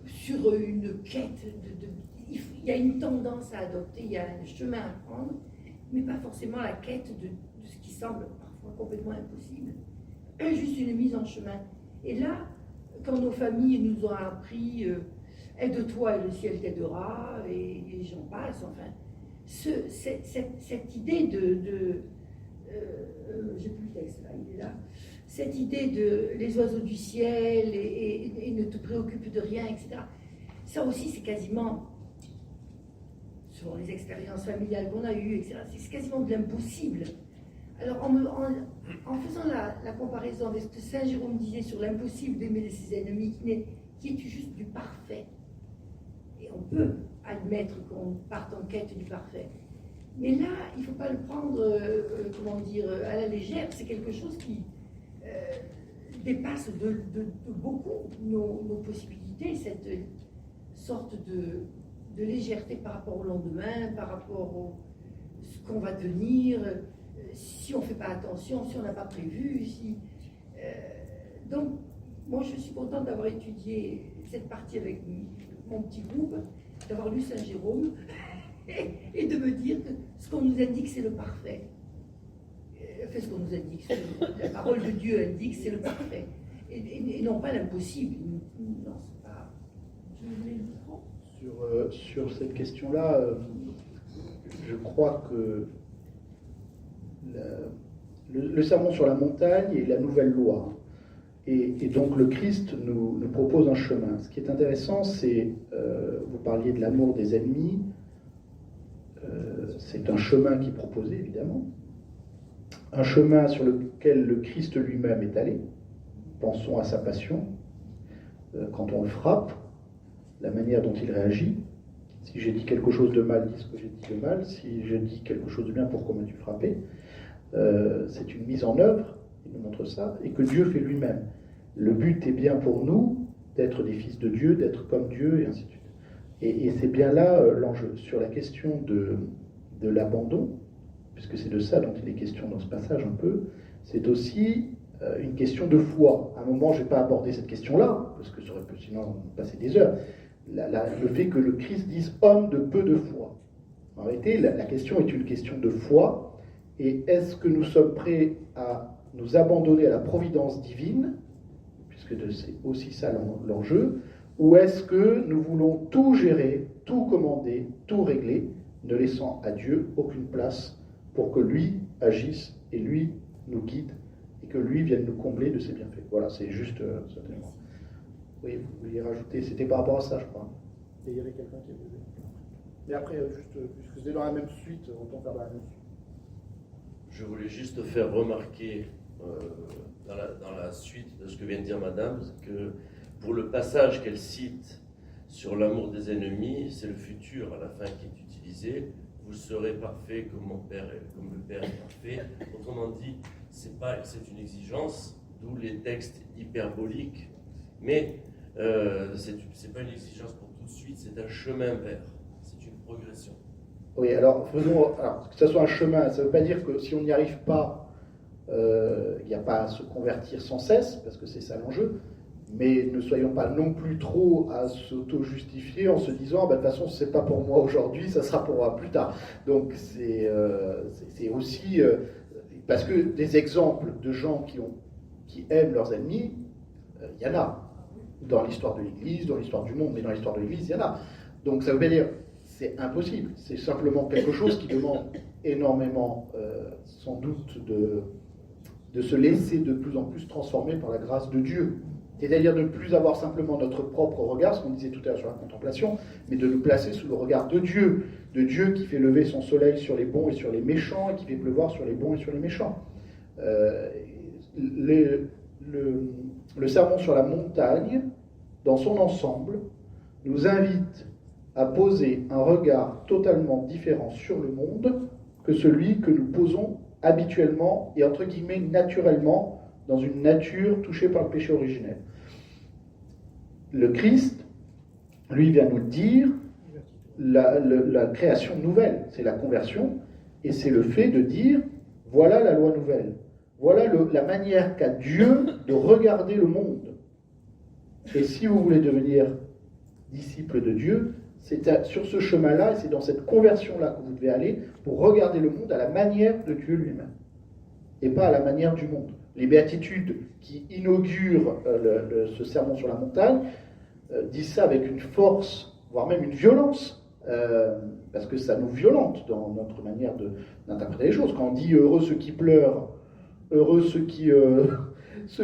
sur une quête. Il y a une tendance à adopter, il y a un chemin à prendre, mais pas forcément la quête de ce qui semble parfois complètement impossible. Juste une mise en chemin. Et là, quand nos familles nous ont appris aide-toi et le ciel t'aidera, et j'en passe, enfin, cette idée j'ai plus le texte là, il est là, cette idée de les oiseaux du ciel et ne te préoccupe de rien, etc. Ça aussi, c'est quasiment, selon les expériences familiales qu'on a eues, etc., c'est quasiment de l'impossible. Alors, en faisant la comparaison avec ce que Saint Jérôme disait sur l'impossible d'aimer ses ennemis, qui est juste du parfait, et on peut admettre qu'on parte en quête du parfait, mais là, il ne faut pas le prendre, à la légère, c'est quelque chose qui dépasse de beaucoup nos possibilités, cette sorte de légèreté par rapport au lendemain, par rapport à ce qu'on va devenir, si on ne fait pas attention, si on n'a pas prévu, donc, moi je suis contente d'avoir étudié cette partie avec mon petit groupe, d'avoir lu Saint Jérôme, et de me dire que ce qu'on nous indique, c'est le parfait. Enfin, ce qu'on nous indique, la parole de Dieu indique, c'est le parfait. Et non pas l'impossible. Non, c'est pas... Je voulais le micro. Sur cette question-là, je crois que le sermon sur la montagne est la nouvelle loi. Et donc le Christ nous propose un chemin. Ce qui est intéressant, c'est, vous parliez de l'amour des ennemis, c'est un chemin qui est proposé, évidemment. Un chemin sur lequel le Christ lui-même est allé. Pensons à sa passion. Quand on le frappe, la manière dont il réagit. Si j'ai dit quelque chose de mal, dis ce que j'ai dit de mal. Si je dis quelque chose de bien, pourquoi m'as-tu frappé? C'est une mise en œuvre, il nous montre ça, et que Dieu fait lui-même. Le but est bien pour nous d'être des fils de Dieu, d'être comme Dieu, et ainsi de suite. Et c'est bien là l'enjeu. Sur la question de l'abandon, puisque c'est de ça dont il est question dans ce passage un peu, c'est aussi une question de foi. À un moment, je ne vais pas aborder cette question-là, parce que ça aurait pu sinon passer des heures. Le fait que le Christ dise « homme de peu de foi ». En réalité, la question est une question de foi, et est-ce que nous sommes prêts à nous abandonner à la providence divine, puisque c'est aussi ça l'enjeu, ou est-ce que nous voulons tout gérer, tout commander, tout régler, ne laissant à Dieu aucune place pour que lui agisse et lui nous guide et que lui vienne nous combler de ses bienfaits. Voilà, c'est juste certainement. Oui, vous vouliez rajouter, c'était par rapport à ça, je crois. Et il y avait quelqu'un qui avait... Mais après, juste, puisque c'est dans la même suite, autant faire dans la même suite. Je voulais juste faire remarquer dans la suite de ce que vient de dire Madame, que pour le passage qu'elle cite sur l'amour des ennemis, c'est le futur à la fin qui est utilisé. Vous serez parfait comme mon Père, comme le Père est parfait. Autrement dit, c'est une exigence, d'où les textes hyperboliques, mais c'est pas une exigence pour tout de suite, c'est un chemin vers, c'est une progression. Oui, alors que ce soit un chemin, ça ne veut pas dire que si on n'y arrive pas, il n'y a pas à se convertir sans cesse, parce que c'est ça l'enjeu, mais ne soyons pas non plus trop à s'auto-justifier en se disant, de toute façon, ce n'est pas pour moi aujourd'hui, ça sera pour moi plus tard. Donc c'est aussi, parce que des exemples de gens qui aiment leurs ennemis, il y en a. Dans l'histoire de l'Église, dans l'histoire du monde, mais dans l'histoire de l'Église, il y en a. Donc ça veut pas dire c'est impossible, c'est simplement quelque chose qui demande énormément, sans doute, de se laisser de plus en plus transformer par la grâce de Dieu. C'est-à-dire de ne plus avoir simplement notre propre regard, ce qu'on disait tout à l'heure sur la contemplation, mais de nous placer sous le regard de Dieu qui fait lever son soleil sur les bons et sur les méchants, et qui fait pleuvoir sur les bons et sur les méchants. Le sermon sur la montagne, dans son ensemble, nous invite à poser un regard totalement différent sur le monde que celui que nous posons habituellement et entre guillemets naturellement dans une nature touchée par le péché originel. Le Christ, lui, vient nous dire la création nouvelle, c'est la conversion, et c'est le fait de dire, voilà la loi nouvelle, voilà la manière qu'a Dieu de regarder le monde. Et si vous voulez devenir disciple de Dieu, c'est sur ce chemin-là, et c'est dans cette conversion-là que vous devez aller pour regarder le monde à la manière de Dieu lui-même, et pas à la manière du monde. Les béatitudes qui inaugurent ce sermon sur la montagne disent ça avec une force, voire même une violence, parce que ça nous violente dans notre manière d'interpréter les choses. Quand on dit « heureux ceux qui pleurent », « heureux ceux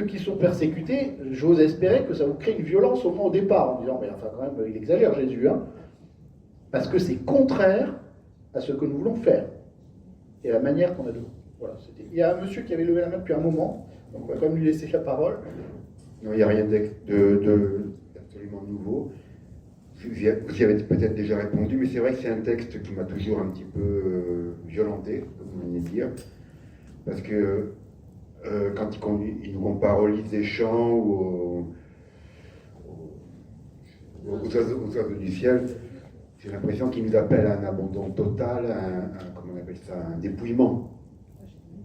qui sont persécutés », j'ose espérer que ça vous crée une violence au moins au départ, en disant « mais enfin quand même, il exagère Jésus, hein », parce que c'est contraire à ce que nous voulons faire, et à la manière qu'on a de nous. Voilà, il y a un monsieur qui avait levé la main depuis un moment, donc on va quand même lui laisser la parole. Non, il n'y a rien d'absolument nouveau. Vous y avez peut-être déjà répondu, mais c'est vrai que c'est un texte qui m'a toujours un petit peu violenté, comme vous venez de dire, parce que quand il nous compare aux lys des champs ou aux oiseaux du ciel, j'ai l'impression qu'il nous appelle à un abandon total, comment on appelle ça, un dépouillement.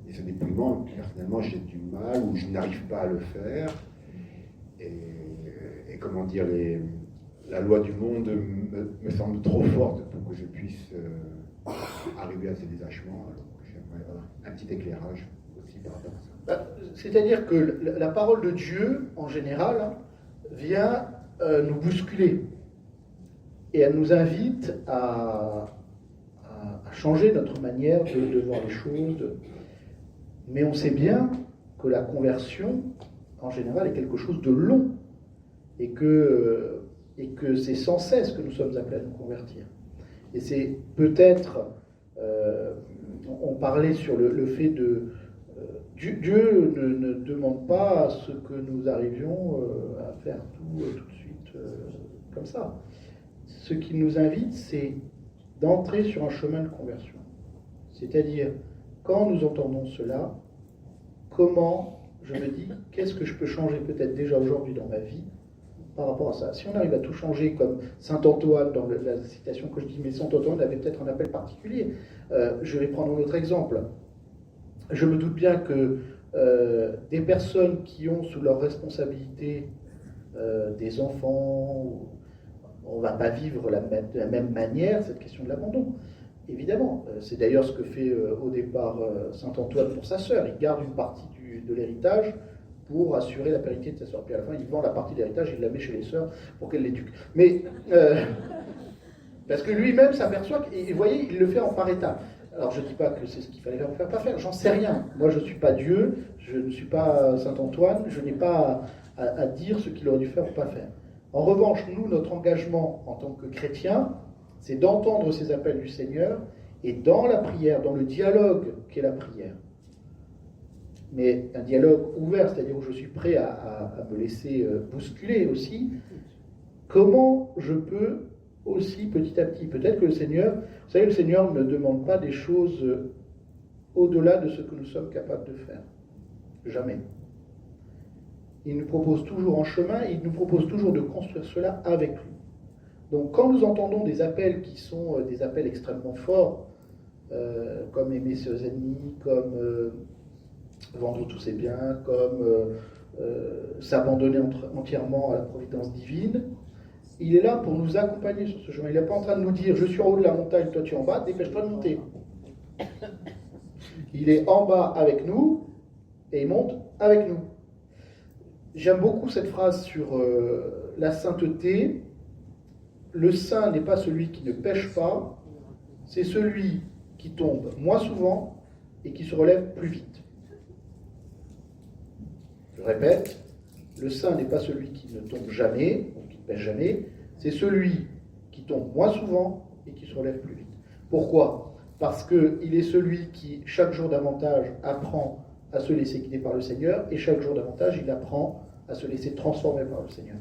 Et ce dépouillement, personnellement, j'ai du mal ou je n'arrive pas à le faire. Et comment dire, la loi du monde me semble trop forte pour que je puisse arriver à ces détachements. Alors j'aimerais avoir un petit éclairage aussi par rapport à ça. C'est-à-dire que la parole de Dieu, en général, vient nous bousculer. Et elle nous invite à changer notre manière de voir les choses. Mais on sait bien que la conversion, en général, est quelque chose de long, et que c'est sans cesse que nous sommes appelés à nous convertir. Et c'est peut-être, on parlait sur le fait de... Dieu ne demande pas à ce que nous arrivions à faire tout de suite comme ça. Ce qu'il nous invite, c'est d'entrer sur un chemin de conversion. C'est-à-dire, quand nous entendons cela, comment je me dis, qu'est-ce que je peux changer peut-être déjà aujourd'hui dans ma vie par rapport à ça. Si on arrive à tout changer, comme saint Antoine, dans la citation que je dis, mais saint Antoine avait peut-être un appel particulier. Je vais prendre un autre exemple. Je me doute bien que des personnes qui ont sous leur responsabilité des enfants, on ne va pas vivre de la même manière cette question de l'abandon. Évidemment, c'est d'ailleurs ce que fait au départ saint Antoine pour sa sœur. Il garde une partie de l'héritage pour assurer la pérennité de sa sœur. Puis à la fin, il vend la partie de l'héritage, il la met chez les sœurs pour qu'elles l'éduquent. Mais, parce que lui-même s'aperçoit, et vous voyez, il le fait en par étapes. Alors je ne dis pas que c'est ce qu'il fallait faire ou pas faire, j'en sais rien. Moi je ne suis pas Dieu, je ne suis pas saint Antoine, je n'ai pas à dire ce qu'il aurait dû faire ou pas faire. En revanche, nous, notre engagement en tant que chrétiens, c'est d'entendre ces appels du Seigneur, et dans la prière, dans le dialogue qu'est la prière, mais un dialogue ouvert, c'est-à-dire où je suis prêt à me laisser bousculer aussi, comment je peux aussi petit à petit, peut-être que le Seigneur, vous savez, le Seigneur ne demande pas des choses au-delà de ce que nous sommes capables de faire. Jamais. Il nous propose toujours un chemin, il nous propose toujours de construire cela avec lui. Donc quand nous entendons des appels qui sont des appels extrêmement forts, comme aimer ses ennemis, comme vendre tous ses biens, comme s'abandonner entièrement à la providence divine, il est là pour nous accompagner sur ce chemin. Il n'est pas en train de nous dire « je suis en haut de la montagne, toi tu es en bas, dépêche-toi de monter ». Il est en bas avec nous et il monte avec nous. J'aime beaucoup cette phrase sur la sainteté. Le saint n'est pas celui qui ne pêche pas, c'est celui qui tombe moins souvent et qui se relève plus vite. Je répète, le saint n'est pas celui qui ne tombe jamais, ou qui ne pêche jamais, c'est celui qui tombe moins souvent et qui se relève plus vite. Pourquoi ? Parce qu'il est celui qui, chaque jour davantage, apprend à se laisser guider par le Seigneur, et chaque jour davantage, il apprend à se laisser transformer par le Seigneur.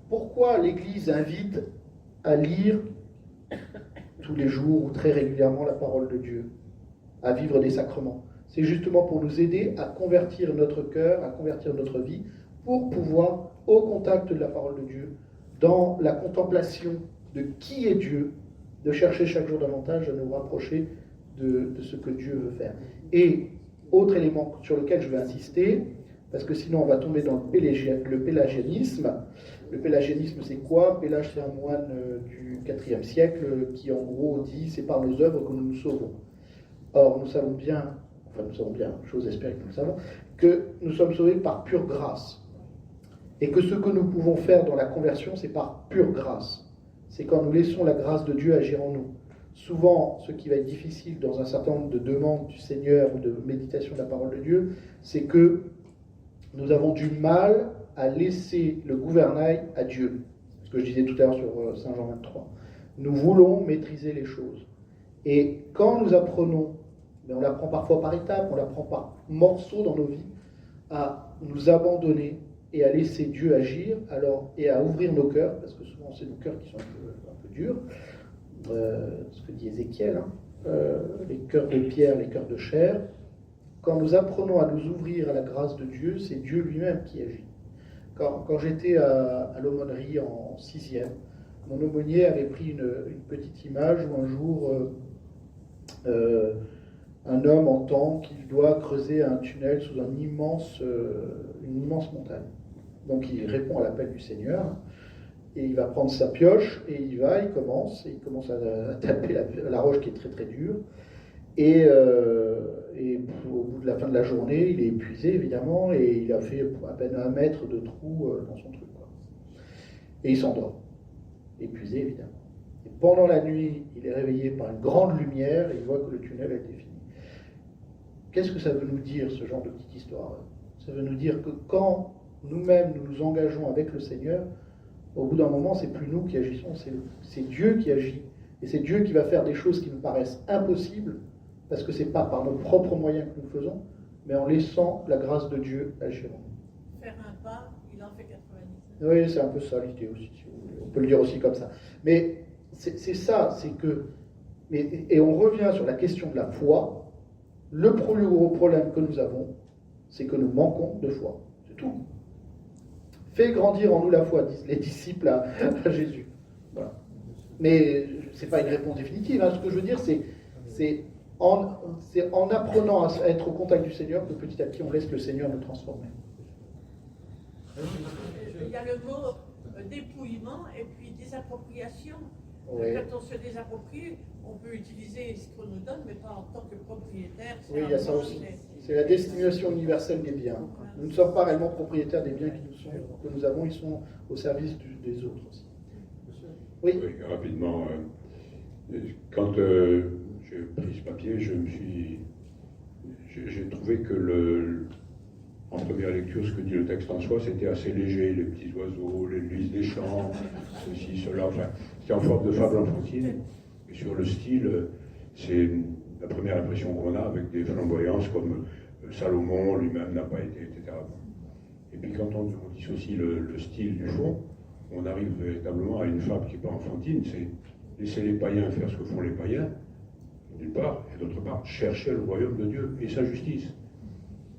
Pourquoi l'Église invite à lire tous les jours ou très régulièrement la parole de Dieu, à vivre des sacrements? C'est justement pour nous aider à convertir notre cœur, à convertir notre vie, pour pouvoir, au contact de la parole de Dieu, dans la contemplation de qui est Dieu, de chercher chaque jour davantage à nous rapprocher de ce que Dieu veut faire. Et autre élément sur lequel je vais insister, parce que sinon on va tomber dans le pélagianisme. Le pélagianisme, c'est quoi? Pélage, c'est un moine du IVe siècle qui en gros dit « c'est par nos œuvres que nous nous sauvons ». Or, nous savons bien, j'ose espérer que nous le savons, que nous sommes sauvés par pure grâce. Et que ce que nous pouvons faire dans la conversion, c'est par pure grâce. C'est quand nous laissons la grâce de Dieu agir en nous. Souvent, ce qui va être difficile dans un certain nombre de demandes du Seigneur ou de méditation de la parole de Dieu, c'est que nous avons du mal à laisser le gouvernail à Dieu. Ce que je disais tout à l'heure sur Saint Jean 23. Nous voulons maîtriser les choses. Et quand nous apprenons, mais on l'apprend parfois par étapes, on l'apprend par morceaux dans nos vies, à nous abandonner et à laisser Dieu agir, et à ouvrir nos cœurs, parce que souvent c'est nos cœurs qui sont un peu durs, ce que dit Ézéchiel, les cœurs de pierre, les cœurs de chair. Quand nous apprenons à nous ouvrir à la grâce de Dieu, c'est Dieu lui-même qui agit. Quand j'étais à l'aumônerie en 6e, mon aumônier avait pris une petite image où un jour, un homme entend qu'il doit creuser un tunnel sous une immense montagne. Donc il répond à l'appel du Seigneur, et il va prendre sa pioche, et il commence à taper la roche qui est très très dure, et au bout de la fin de la journée, il est épuisé évidemment, et il a fait à peine 1 mètre de trou dans son truc, quoi. Et il s'endort, épuisé évidemment. Et pendant la nuit, il est réveillé par une grande lumière, et il voit que le tunnel a été fini. Qu'est-ce que ça veut nous dire, ce genre de petite histoire? Ça veut nous dire que quand nous-mêmes nous nous engageons avec le Seigneur, au bout d'un moment, c'est plus nous qui agissons, c'est Dieu qui agit. Et c'est Dieu qui va faire des choses qui nous paraissent impossibles, parce que ce n'est pas par nos propres moyens que nous le faisons, mais en laissant la grâce de Dieu agir en nous. Faire un pas, il en fait 99. Oui, c'est un peu ça l'idée aussi, si vous voulez. On peut le dire aussi comme ça. Mais c'est ça, c'est que... Et on revient sur la question de la foi. Le plus gros problème que nous avons, c'est que nous manquons de foi. C'est tout. Fais grandir en nous la foi, disent les disciples à Jésus. Voilà. Mais ce n'est pas une réponse définitive. Hein. Ce que je veux dire, c'est en apprenant à être au contact du Seigneur que petit à petit on laisse le Seigneur nous transformer. Il y a le mot dépouillement et puis désappropriation. Oui. Quand on se désapproprie, on peut utiliser ce qu'on nous donne, mais pas en tant que propriétaire. Oui, il y a ça aussi. C'est la destination universelle des biens. Nous ne sommes pas réellement propriétaires des biens que nous avons, ils sont au service des autres aussi. Oui. Oui, rapidement. Quand j'ai pris ce papier, j'ai trouvé que en première lecture, ce que dit le texte en soi, c'était assez léger, les petits oiseaux, les luises des champs, ceci, cela, enfin, c'est en forme de fable enfantine. Et sur le style, c'est la première impression qu'on a avec des flamboyances comme Salomon lui-même n'a pas été, etc. Et puis quand on dissocie le style du fond, on arrive véritablement à une fable qui n'est pas enfantine, c'est laisser les païens faire ce que font les païens, d'une part, et d'autre part, chercher le royaume de Dieu et sa justice.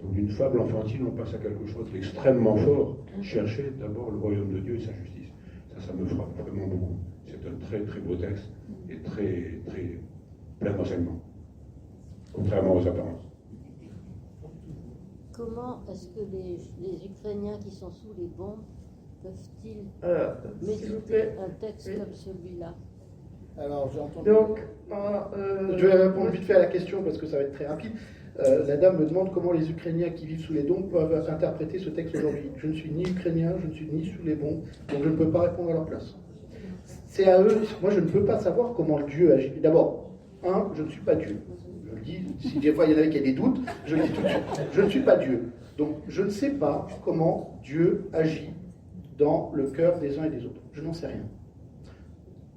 Donc d'une fable enfantine, on passe à quelque chose d'extrêmement fort, chercher d'abord le royaume de Dieu et sa justice. Ça me frappe vraiment beaucoup. C'est un très très beau texte et très très plein d'enseignements, contrairement aux apparences. Comment est-ce que les Ukrainiens qui sont sous les bombes peuvent-ils s'il vous méditer plaît. un texte Oui. comme celui-là? Alors, j'ai entendu... Donc, Je vais répondre vite fait à la question parce que ça va être très rapide. La dame me demande comment les Ukrainiens qui vivent sous les bombes peuvent interpréter ce texte aujourd'hui. Je ne suis ni Ukrainien, je ne suis ni sous les bombes, donc je ne peux pas répondre à leur place. C'est à eux. Moi, je ne peux pas savoir comment Dieu agit. D'abord, je ne suis pas Dieu. Je le dis, si des fois il y en avait qui a des doutes, je le dis tout de suite. Je ne suis pas Dieu. Donc, je ne sais pas comment Dieu agit dans le cœur des uns et des autres. Je n'en sais rien.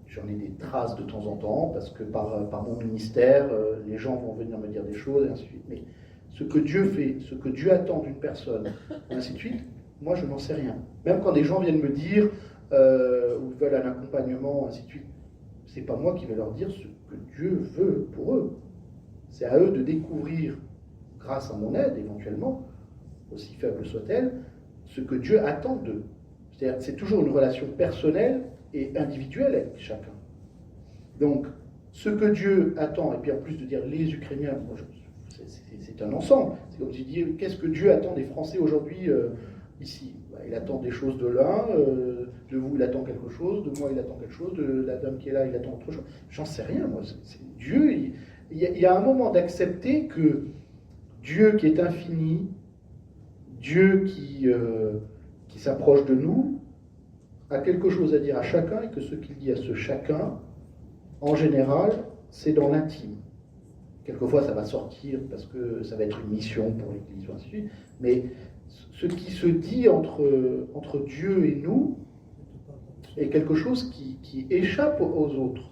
J'en ai des traces de temps en temps, parce que par mon ministère, les gens vont venir me dire des choses, et ainsi de suite. Mais ce que Dieu fait, ce que Dieu attend d'une personne, et ainsi de suite, moi je n'en sais rien. Même quand des gens viennent me dire, ou veulent un accompagnement, ainsi de suite, c'est pas moi qui vais leur dire ce que Dieu veut pour eux. C'est à eux de découvrir, grâce à mon aide éventuellement, aussi faible soit-elle, ce que Dieu attend d'eux. C'est-à-dire, c'est toujours une relation personnelle et individuelle avec chacun. Donc, ce que Dieu attend, et puis en plus de dire les Ukrainiens, c'est un ensemble. C'est comme si je dis, qu'est-ce que Dieu attend des Français aujourd'hui ici? Il attend des choses de l'un, de vous il attend quelque chose, de moi il attend quelque chose, de la dame qui est là il attend autre chose. J'en sais rien, moi. C'est Dieu, il y a un moment d'accepter que Dieu qui est infini, Dieu qui s'approche de nous, a quelque chose à dire à chacun, et que ce qu'il dit à ce chacun, en général, c'est dans l'intime. Quelquefois, ça va sortir parce que ça va être une mission pour l'Église, ou ainsi de suite. Mais ce qui se dit entre Dieu et nous est quelque chose qui échappe aux autres.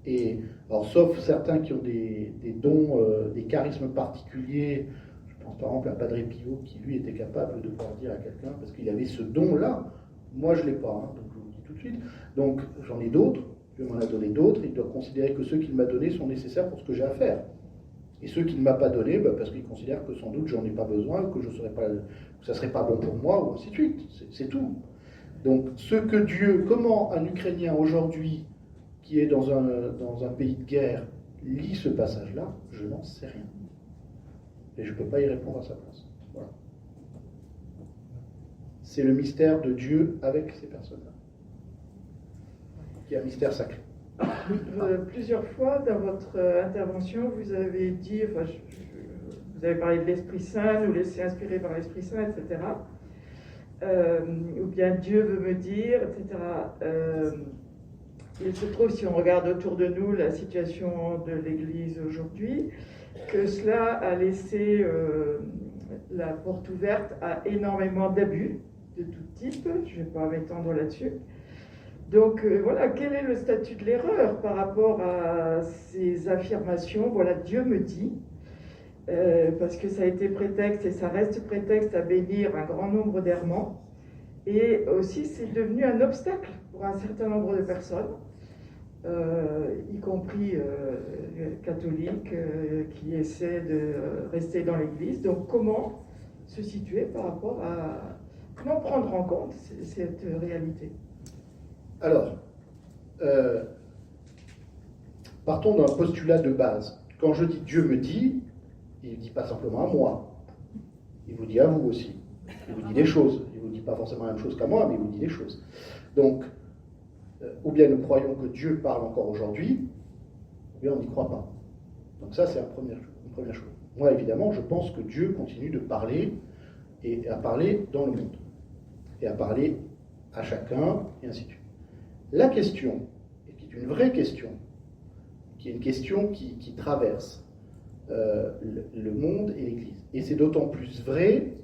Et, alors, sauf certains qui ont des dons, des charismes particuliers, je pense par exemple à Padre Pio, qui lui était capable de pouvoir dire à quelqu'un, parce qu'il avait ce don-là. Moi, je ne l'ai pas, hein, donc je vous le dis tout de suite. Donc, j'en ai d'autres, Dieu m'en a donné d'autres, il doit considérer que ceux qu'il m'a donnés sont nécessaires pour ce que j'ai à faire. Et ceux qu'il ne m'a pas donnés, parce qu'il considère que sans doute j'en ai pas besoin, que ça ne serait pas bon pour moi, ou ainsi de suite. C'est tout. Donc, ce que Dieu, comment un Ukrainien aujourd'hui, qui est dans un pays de guerre, lit ce passage-là, je n'en sais rien. Et je ne peux pas y répondre à sa place. Voilà. C'est le mystère de Dieu avec ces personnes-là, qui est un mystère sacré. Plusieurs fois dans votre intervention, vous avez dit, vous avez parlé de l'Esprit Saint, nous laisser inspirer par l'Esprit Saint, etc. Ou bien Dieu veut me dire, etc. Il se trouve, si on regarde autour de nous la situation de l'Église aujourd'hui, que cela a laissé la porte ouverte à énormément d'abus de tout type. Je ne vais pas m'étendre là-dessus. Donc voilà, quel est le statut de l'erreur par rapport à ces affirmations? Voilà, Dieu me dit, parce que ça a été prétexte et ça reste prétexte à bénir un grand nombre d'errements. Et aussi, c'est devenu un obstacle pour un certain nombre de personnes, y compris catholiques qui essaient de rester dans l'Église. Donc comment se situer par rapport à... Comment prendre en compte cette réalité? Alors, partons d'un postulat de base. Quand je dis Dieu me dit, il ne dit pas simplement à moi, il vous dit à vous aussi. Il vous dit des choses. Il ne vous dit pas forcément la même chose qu'à moi, mais il vous dit des choses. Donc, ou bien nous croyons que Dieu parle encore aujourd'hui, ou bien on n'y croit pas. Donc ça, c'est une première chose. Moi, évidemment, je pense que Dieu continue de parler, et à parler dans le monde, et à parler à chacun, et ainsi de suite. La question, et qui est une vraie question, qui est une question qui traverse le monde et l'Église. Et c'est d'autant plus vrai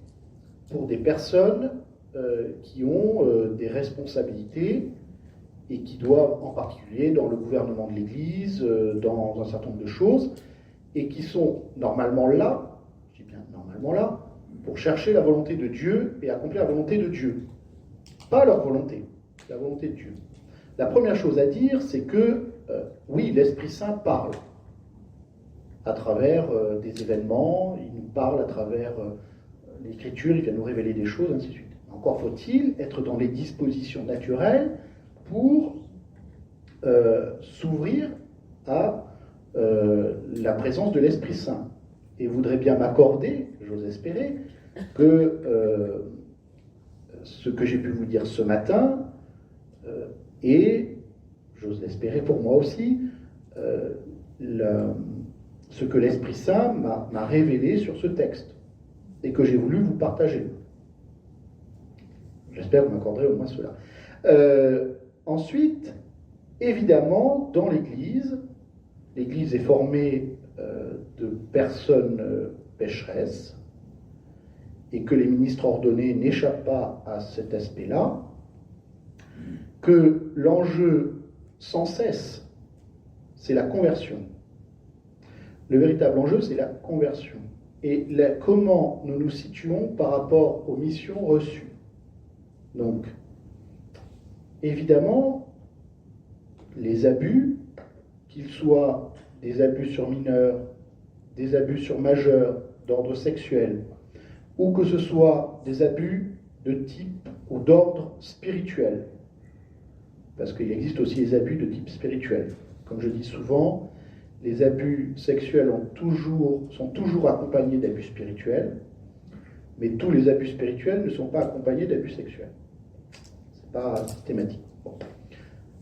pour des personnes qui ont des responsabilités et qui doivent, en particulier dans le gouvernement de l'Église, dans un certain nombre de choses, et qui sont normalement là, je dis bien normalement là, pour chercher la volonté de Dieu et accomplir la volonté de Dieu. Pas leur volonté, la volonté de Dieu. La première chose à dire, c'est que, oui, l'Esprit Saint parle à travers des événements, il nous parle à travers l'Écriture, il vient nous révéler des choses, ainsi de suite. Encore faut-il être dans les dispositions naturelles pour s'ouvrir à la présence de l'Esprit Saint. Et voudrait bien m'accorder, j'ose espérer, que ce que j'ai pu vous dire ce matin et, j'ose l'espérer pour moi aussi, ce que l'Esprit Saint m'a révélé sur ce texte et que j'ai voulu vous partager. J'espère que vous m'accorderez au moins cela. Ensuite, évidemment, dans l'Église est formée de personnes pécheresses et que les ministres ordonnés n'échappent pas à cet aspect-là, que l'enjeu sans cesse, c'est la conversion. Le véritable enjeu, c'est la conversion. Et comment nous nous situons par rapport aux missions reçues. Donc, évidemment, les abus, qu'ils soient des abus sur mineurs, des abus sur majeurs d'ordre sexuel, ou que ce soit des abus de type ou d'ordre spirituel, parce qu'il existe aussi les abus de type spirituel. Comme je dis souvent, les abus sexuels sont toujours accompagnés d'abus spirituels, mais tous les abus spirituels ne sont pas accompagnés d'abus sexuels. Ce n'est pas systématique. Bon.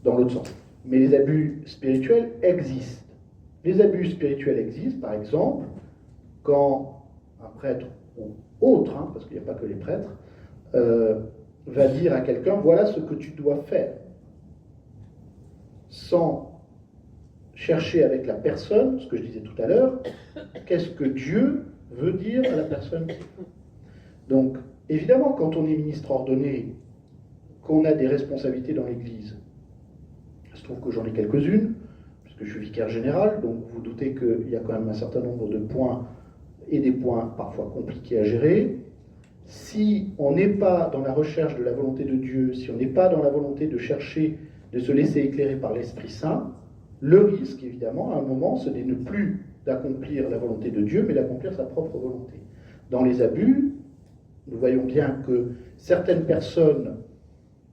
Dans l'autre sens. Mais les abus spirituels existent. Les abus spirituels existent, par exemple, quand un prêtre ou autre, parce qu'il n'y a pas que les prêtres, va dire à quelqu'un, voilà ce que tu dois faire, sans chercher avec la personne, ce que je disais tout à l'heure, qu'est-ce que Dieu veut dire à la personne. Donc, évidemment, quand on est ministre ordonné, qu'on a des responsabilités dans l'Église, il se trouve que j'en ai quelques-unes, puisque je suis vicaire général, donc vous doutez qu'il y a quand même un certain nombre de points, et des points parfois compliqués à gérer. Si on n'est pas dans la recherche de la volonté de Dieu, si on n'est pas dans la volonté de chercher, de se laisser éclairer par l'Esprit Saint, le risque, évidemment, à un moment, ce n'est ne plus d'accomplir la volonté de Dieu, mais d'accomplir sa propre volonté. Dans les abus, nous voyons bien que certaines personnes,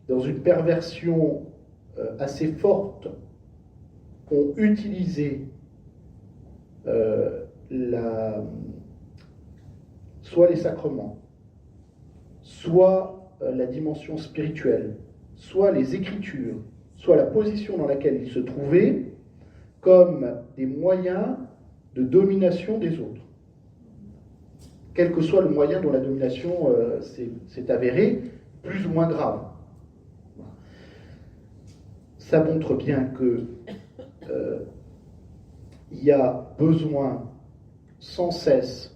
dans une perversion assez forte, ont utilisé soit les sacrements, soit la dimension spirituelle, soit les Écritures, soit la position dans laquelle ils se trouvaient, comme des moyens de domination des autres. Quel que soit le moyen dont la domination s'est avérée, plus ou moins grave. Ça montre bien que il y a besoin sans cesse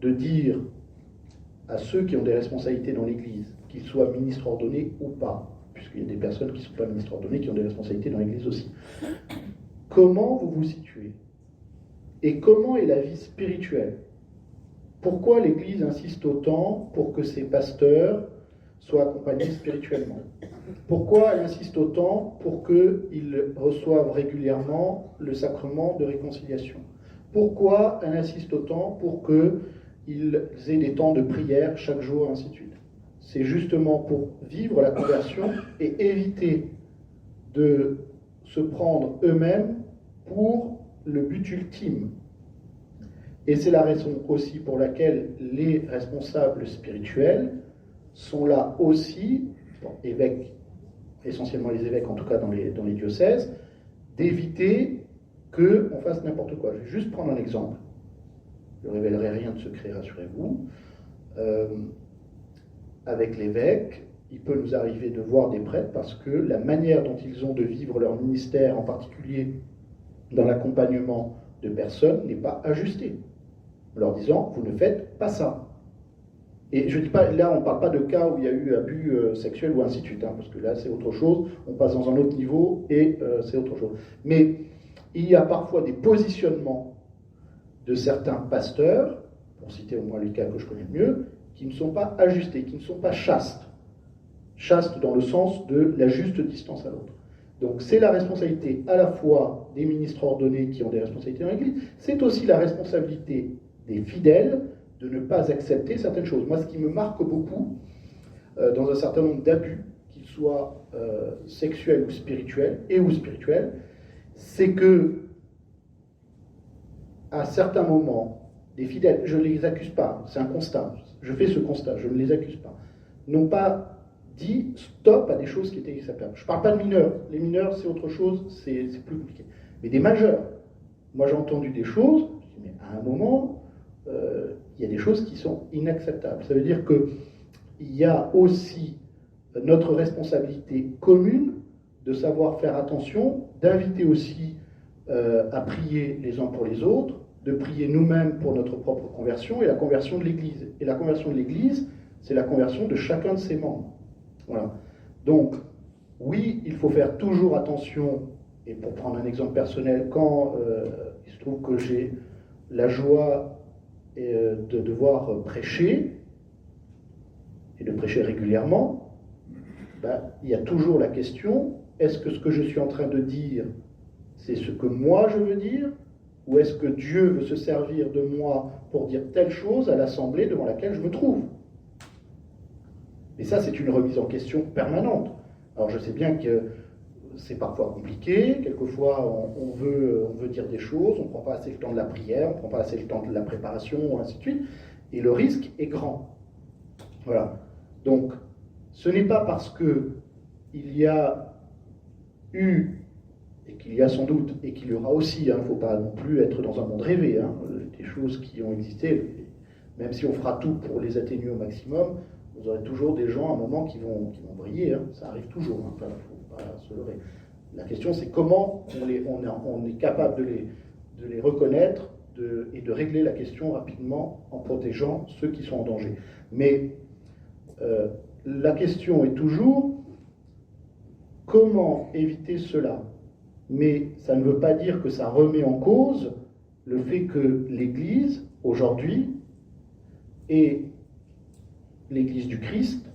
de dire à ceux qui ont des responsabilités dans l'Église, qu'ils soient ministres ordonnés ou pas, puisqu'il y a des personnes qui ne sont pas ministres ordonnés qui ont des responsabilités dans l'Église aussi, comment vous vous situez? Et comment est la vie spirituelle? Pourquoi l'Église insiste autant pour que ses pasteurs soient accompagnés spirituellement? Pourquoi elle insiste autant pour qu'ils reçoivent régulièrement le sacrement de réconciliation? Pourquoi elle insiste autant pour qu'ils aient des temps de prière chaque jour, ainsi de suite? C'est justement pour vivre la conversion et éviter de se prendre eux-mêmes pour le but ultime. Et c'est la raison aussi pour laquelle les responsables spirituels sont là aussi, évêques, essentiellement les évêques, en tout cas dans les diocèses, d'éviter qu'on fasse n'importe quoi. Je vais juste prendre un exemple. Je ne révélerai rien de secret, rassurez-vous. Avec l'évêque, il peut nous arriver de voir des prêtres parce que la manière dont ils ont de vivre leur ministère, en particulier dans l'accompagnement de personnes, n'est pas ajustée. En leur disant, vous ne faites pas ça. Et je ne dis pas, là on ne parle pas de cas où il y a eu abus sexuel ou ainsi de suite, hein, parce que là c'est autre chose, on passe dans un autre niveau et c'est autre chose. Mais il y a parfois des positionnements de certains pasteurs, pour citer au moins les cas que je connais mieux, qui ne sont pas ajustés, qui ne sont pas chastes. Chastes dans le sens de la juste distance à l'autre. Donc c'est la responsabilité à la fois des ministres ordonnés qui ont des responsabilités dans l'Église, c'est aussi la responsabilité des fidèles de ne pas accepter certaines choses. Moi, ce qui me marque beaucoup dans un certain nombre d'abus, qu'ils soient sexuels ou spirituels, c'est que à certains moments, des fidèles, je ne les accuse pas, c'est un constat, je fais ce constat, je ne les accuse pas, n'ont pas dit stop à des choses qui étaient acceptables. Je ne parle pas de mineurs, les mineurs c'est autre chose, c'est plus compliqué. Mais des majeurs, moi j'ai entendu des choses, mais à un moment, il y a des choses qui sont inacceptables. Ça veut dire qu'il y a aussi notre responsabilité commune de savoir faire attention, d'inviter aussi à prier les uns pour les autres, de prier nous-mêmes pour notre propre conversion et la conversion de l'Église. Et la conversion de l'Église, c'est la conversion de chacun de ses membres. Voilà. Donc, oui, il faut faire toujours attention, et pour prendre un exemple personnel, quand il se trouve que j'ai la joie de devoir prêcher, et de prêcher régulièrement, il y a toujours la question, est-ce que ce que je suis en train de dire, c'est ce que moi je veux dire, ou est-ce que Dieu veut se servir de moi pour dire telle chose à l'assemblée devant laquelle je me trouve? Et ça, c'est une remise en question permanente. Alors je sais bien que c'est parfois compliqué, quelquefois on veut dire des choses, on ne prend pas assez le temps de la prière, on ne prend pas assez le temps de la préparation, ainsi de suite, et le risque est grand. Voilà. Donc, ce n'est pas parce qu'il y a eu, et qu'il y a sans doute, et qu'il y aura aussi, il ne faut pas non plus être dans un monde rêvé, des choses qui ont existé, même si on fera tout pour les atténuer au maximum, vous aurez toujours des gens à un moment qui vont briller, ça arrive toujours, il ne faut pas se leurrer. La question c'est comment on est capable de les reconnaître et de régler la question rapidement en protégeant ceux qui sont en danger. Mais la question est toujours comment éviter cela. Mais ça ne veut pas dire que ça remet en cause le fait que l'Église, aujourd'hui, est l'Église du Christ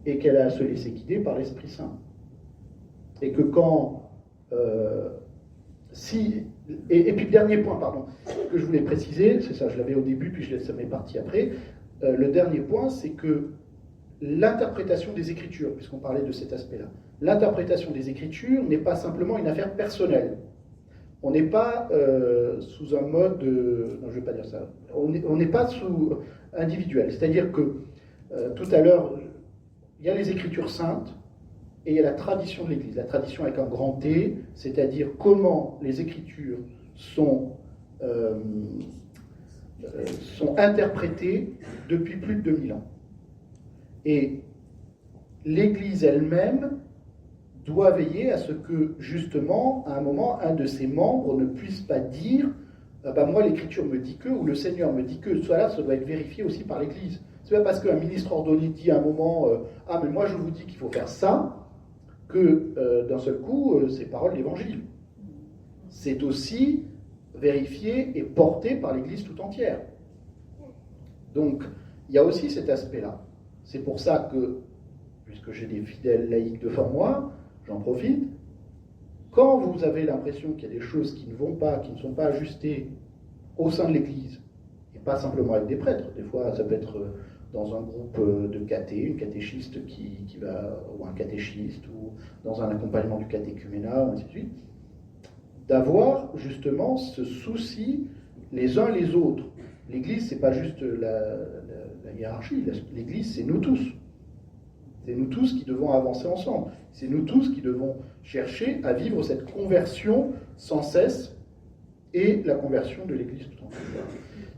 et qu'elle a à se laisser guider par l'Esprit Saint. Et que quand... et puis le dernier point, pardon, que je voulais préciser, c'est ça, je l'avais au début, puis ça m'est parti après, le dernier point, c'est que l'interprétation des Écritures, puisqu'on parlait de cet aspect-là, l'interprétation des Écritures n'est pas simplement une affaire personnelle. On n'est pas sous un mode... non, je ne vais pas dire ça. On n'est pas sous individuel. C'est-à-dire que, tout à l'heure, il y a les Écritures saintes et il y a la tradition de l'Église. La tradition avec un grand T, c'est-à-dire comment les Écritures sont interprétées depuis plus de 2000 ans. Et l'Église elle-même doit veiller à ce que, justement, à un moment, un de ses membres ne puisse pas dire moi l'Écriture me dit que, ou le Seigneur me dit que, ça doit être vérifié aussi par l'Église. C'est pas parce qu'un ministre ordonné dit à un moment ah mais moi je vous dis qu'il faut faire ça, que d'un seul coup c'est parole d'Évangile. C'est aussi vérifié et porté par l'Église tout entière. Donc il y a aussi cet aspect-là. C'est pour ça que, puisque j'ai des fidèles laïcs devant moi, j'en profite. Quand vous avez l'impression qu'il y a des choses qui ne vont pas, qui ne sont pas ajustées au sein de l'Église, et pas simplement avec des prêtres, des fois ça peut être dans un groupe de caté, une catéchiste qui va, ou un catéchiste, ou dans un accompagnement du catéchuménat, ou ainsi de suite, d'avoir justement ce souci les uns les autres. L'Église, c'est pas juste la hiérarchie, l'Église, c'est nous tous. C'est nous tous qui devons avancer ensemble. C'est nous tous qui devons chercher à vivre cette conversion sans cesse et la conversion de l'Église tout entière.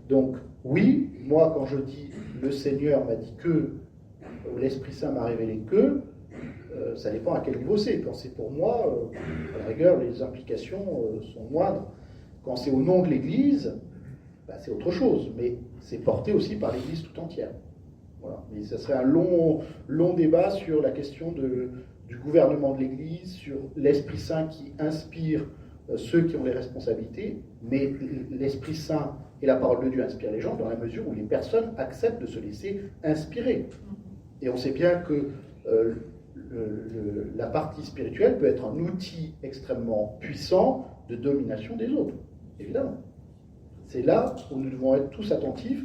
Donc, oui, moi, quand je dis le Seigneur m'a dit que, l'Esprit Saint m'a révélé que, ça dépend à quel niveau c'est. Quand c'est pour moi, à la rigueur, les implications sont moindres. Quand c'est au nom de l'Église, c'est autre chose. Mais c'est porté aussi par l'Église tout entière. Voilà. Mais ça serait un long débat sur la question du gouvernement de l'Église, sur l'Esprit Saint qui inspire ceux qui ont les responsabilités, mais l'Esprit Saint et la parole de Dieu inspirent les gens dans la mesure où les personnes acceptent de se laisser inspirer. Et on sait bien que la partie spirituelle peut être un outil extrêmement puissant de domination des autres, évidemment. C'est là où nous devons être tous attentifs,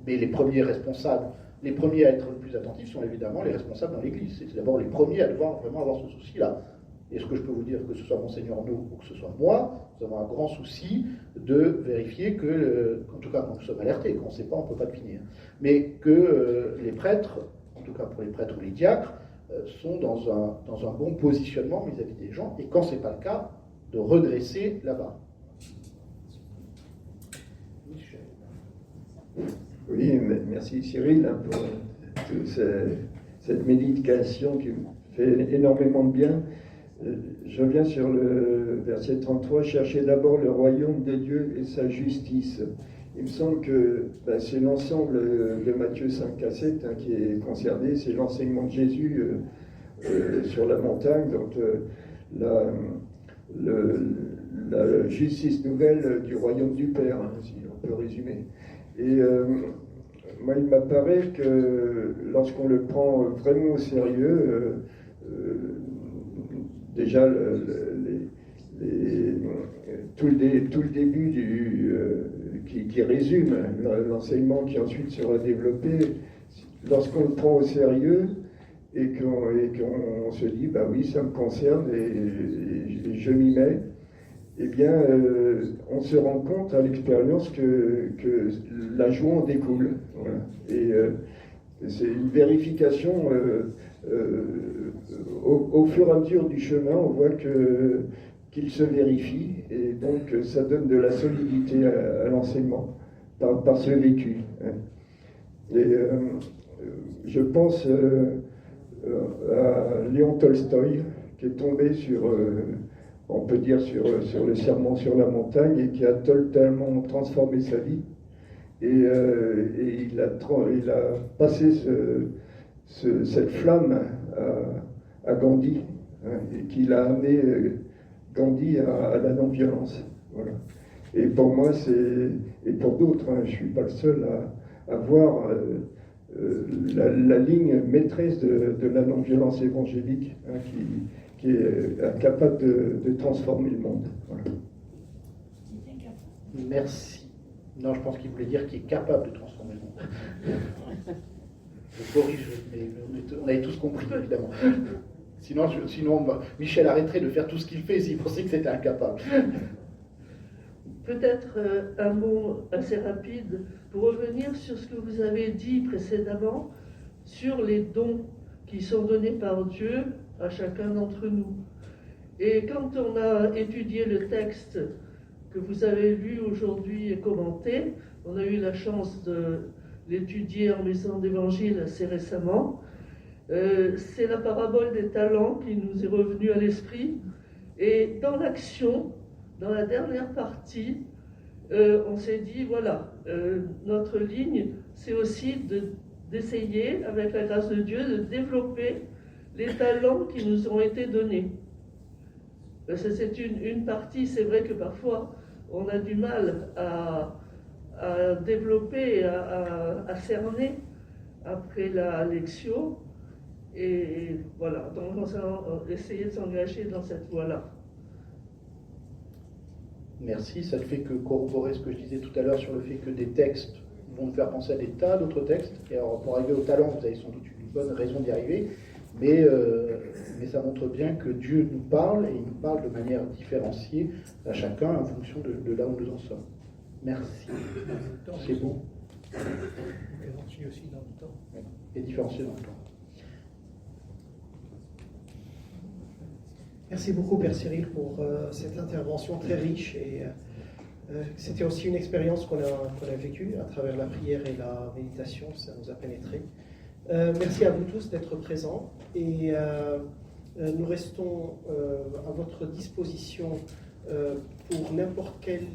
mais les premiers responsables, les premiers à être le plus attentifs sont évidemment les responsables dans l'Église. C'est d'abord les premiers à devoir vraiment avoir ce souci-là. Et ce que je peux vous dire, que ce soit Monseigneur No ou que ce soit moi, nous avons un grand souci de vérifier que, en tout cas quand nous sommes alertés, quand on ne sait pas, on ne peut pas deviner, mais que les prêtres, en tout cas pour les prêtres ou les diacres, sont dans un bon positionnement vis-à-vis des gens, et quand ce n'est pas le cas, de redresser la barre. Oui, merci Cyril pour toute cette méditation qui me fait énormément de bien. Je reviens sur le verset 33, « Cherchez d'abord le royaume de Dieu et sa justice ». Il me semble que c'est l'ensemble de Matthieu 5-7 qui est concerné, c'est l'enseignement de Jésus sur la montagne, donc la justice nouvelle du royaume du Père, si on peut résumer. Et moi, il m'apparaît que lorsqu'on le prend vraiment au sérieux, déjà tout le début qui résume l'enseignement qui ensuite sera développé, lorsqu'on le prend au sérieux et qu'on se dit, bah oui, ça me concerne et je m'y mets, eh bien, on se rend compte à l'expérience que la joie en découle. Voilà. Et c'est une vérification. Au fur et à mesure du chemin, on voit qu'il se vérifie, et donc ça donne de la solidité à l'enseignement par ce vécu. Et je pense à Léon Tolstoï, qui est tombé on peut dire sur le sermon sur la montagne, et qui a totalement transformé sa vie. Et il a passé cette flamme à Gandhi, et qui l'a amené Gandhi à la non-violence. Voilà. Et pour moi, et pour d'autres, je ne suis pas le seul à voir la ligne maîtresse de la non-violence évangélique, qui est capable de transformer le monde. Voilà. Merci. Non, je pense qu'il voulait dire qu'il est capable de transformer le monde. Je corrige, mais on avait tous compris, évidemment. Sinon, Michel arrêterait de faire tout ce qu'il fait s'il pensait que c'était incapable. Peut-être un mot assez rapide pour revenir sur ce que vous avez dit précédemment sur les dons qui sont donnés par Dieu à chacun d'entre nous. Et quand on a étudié le texte que vous avez lu aujourd'hui et commenté, on a eu la chance de l'étudier en maison d'évangile assez récemment, c'est la parabole des talents qui nous est revenue à l'esprit. Et dans l'action, dans la dernière partie, on s'est dit, voilà, notre ligne, c'est aussi d'essayer, avec la grâce de Dieu, de développer les talents qui nous ont été donnés. C'est une partie, c'est vrai que parfois, on a du mal à développer, à cerner après la lecture. Et voilà, donc on a essayé de s'engager dans cette voie-là. Merci, ça ne fait que corroborer ce que je disais tout à l'heure sur le fait que des textes vont nous faire penser à des tas d'autres textes. Et alors, pour arriver au talent, vous avez sans doute une bonne raison d'y arriver, mais ça montre bien que Dieu nous parle, et il nous parle de manière différenciée à chacun en fonction de là où nous en sommes. Merci. C'est bon. Et aussi dans le temps. Et différencié dans le temps. Merci beaucoup, Père Cyril, pour cette intervention très riche. Et c'était aussi une expérience qu'on a vécue à travers la prière et la méditation. Ça nous a pénétré. Merci à vous tous d'être présents. Et nous restons à votre disposition pour n'importe quelle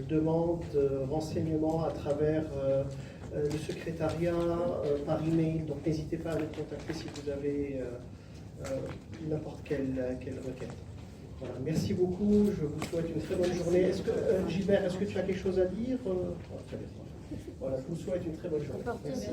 demande, renseignement à travers le secrétariat, par email. Donc n'hésitez pas à nous contacter si vous avez n'importe quelle requête. Voilà. Merci beaucoup, je vous souhaite une très bonne journée. Gilbert, est-ce que tu as quelque chose à dire? Voilà, je vous souhaite une très bonne journée. Merci.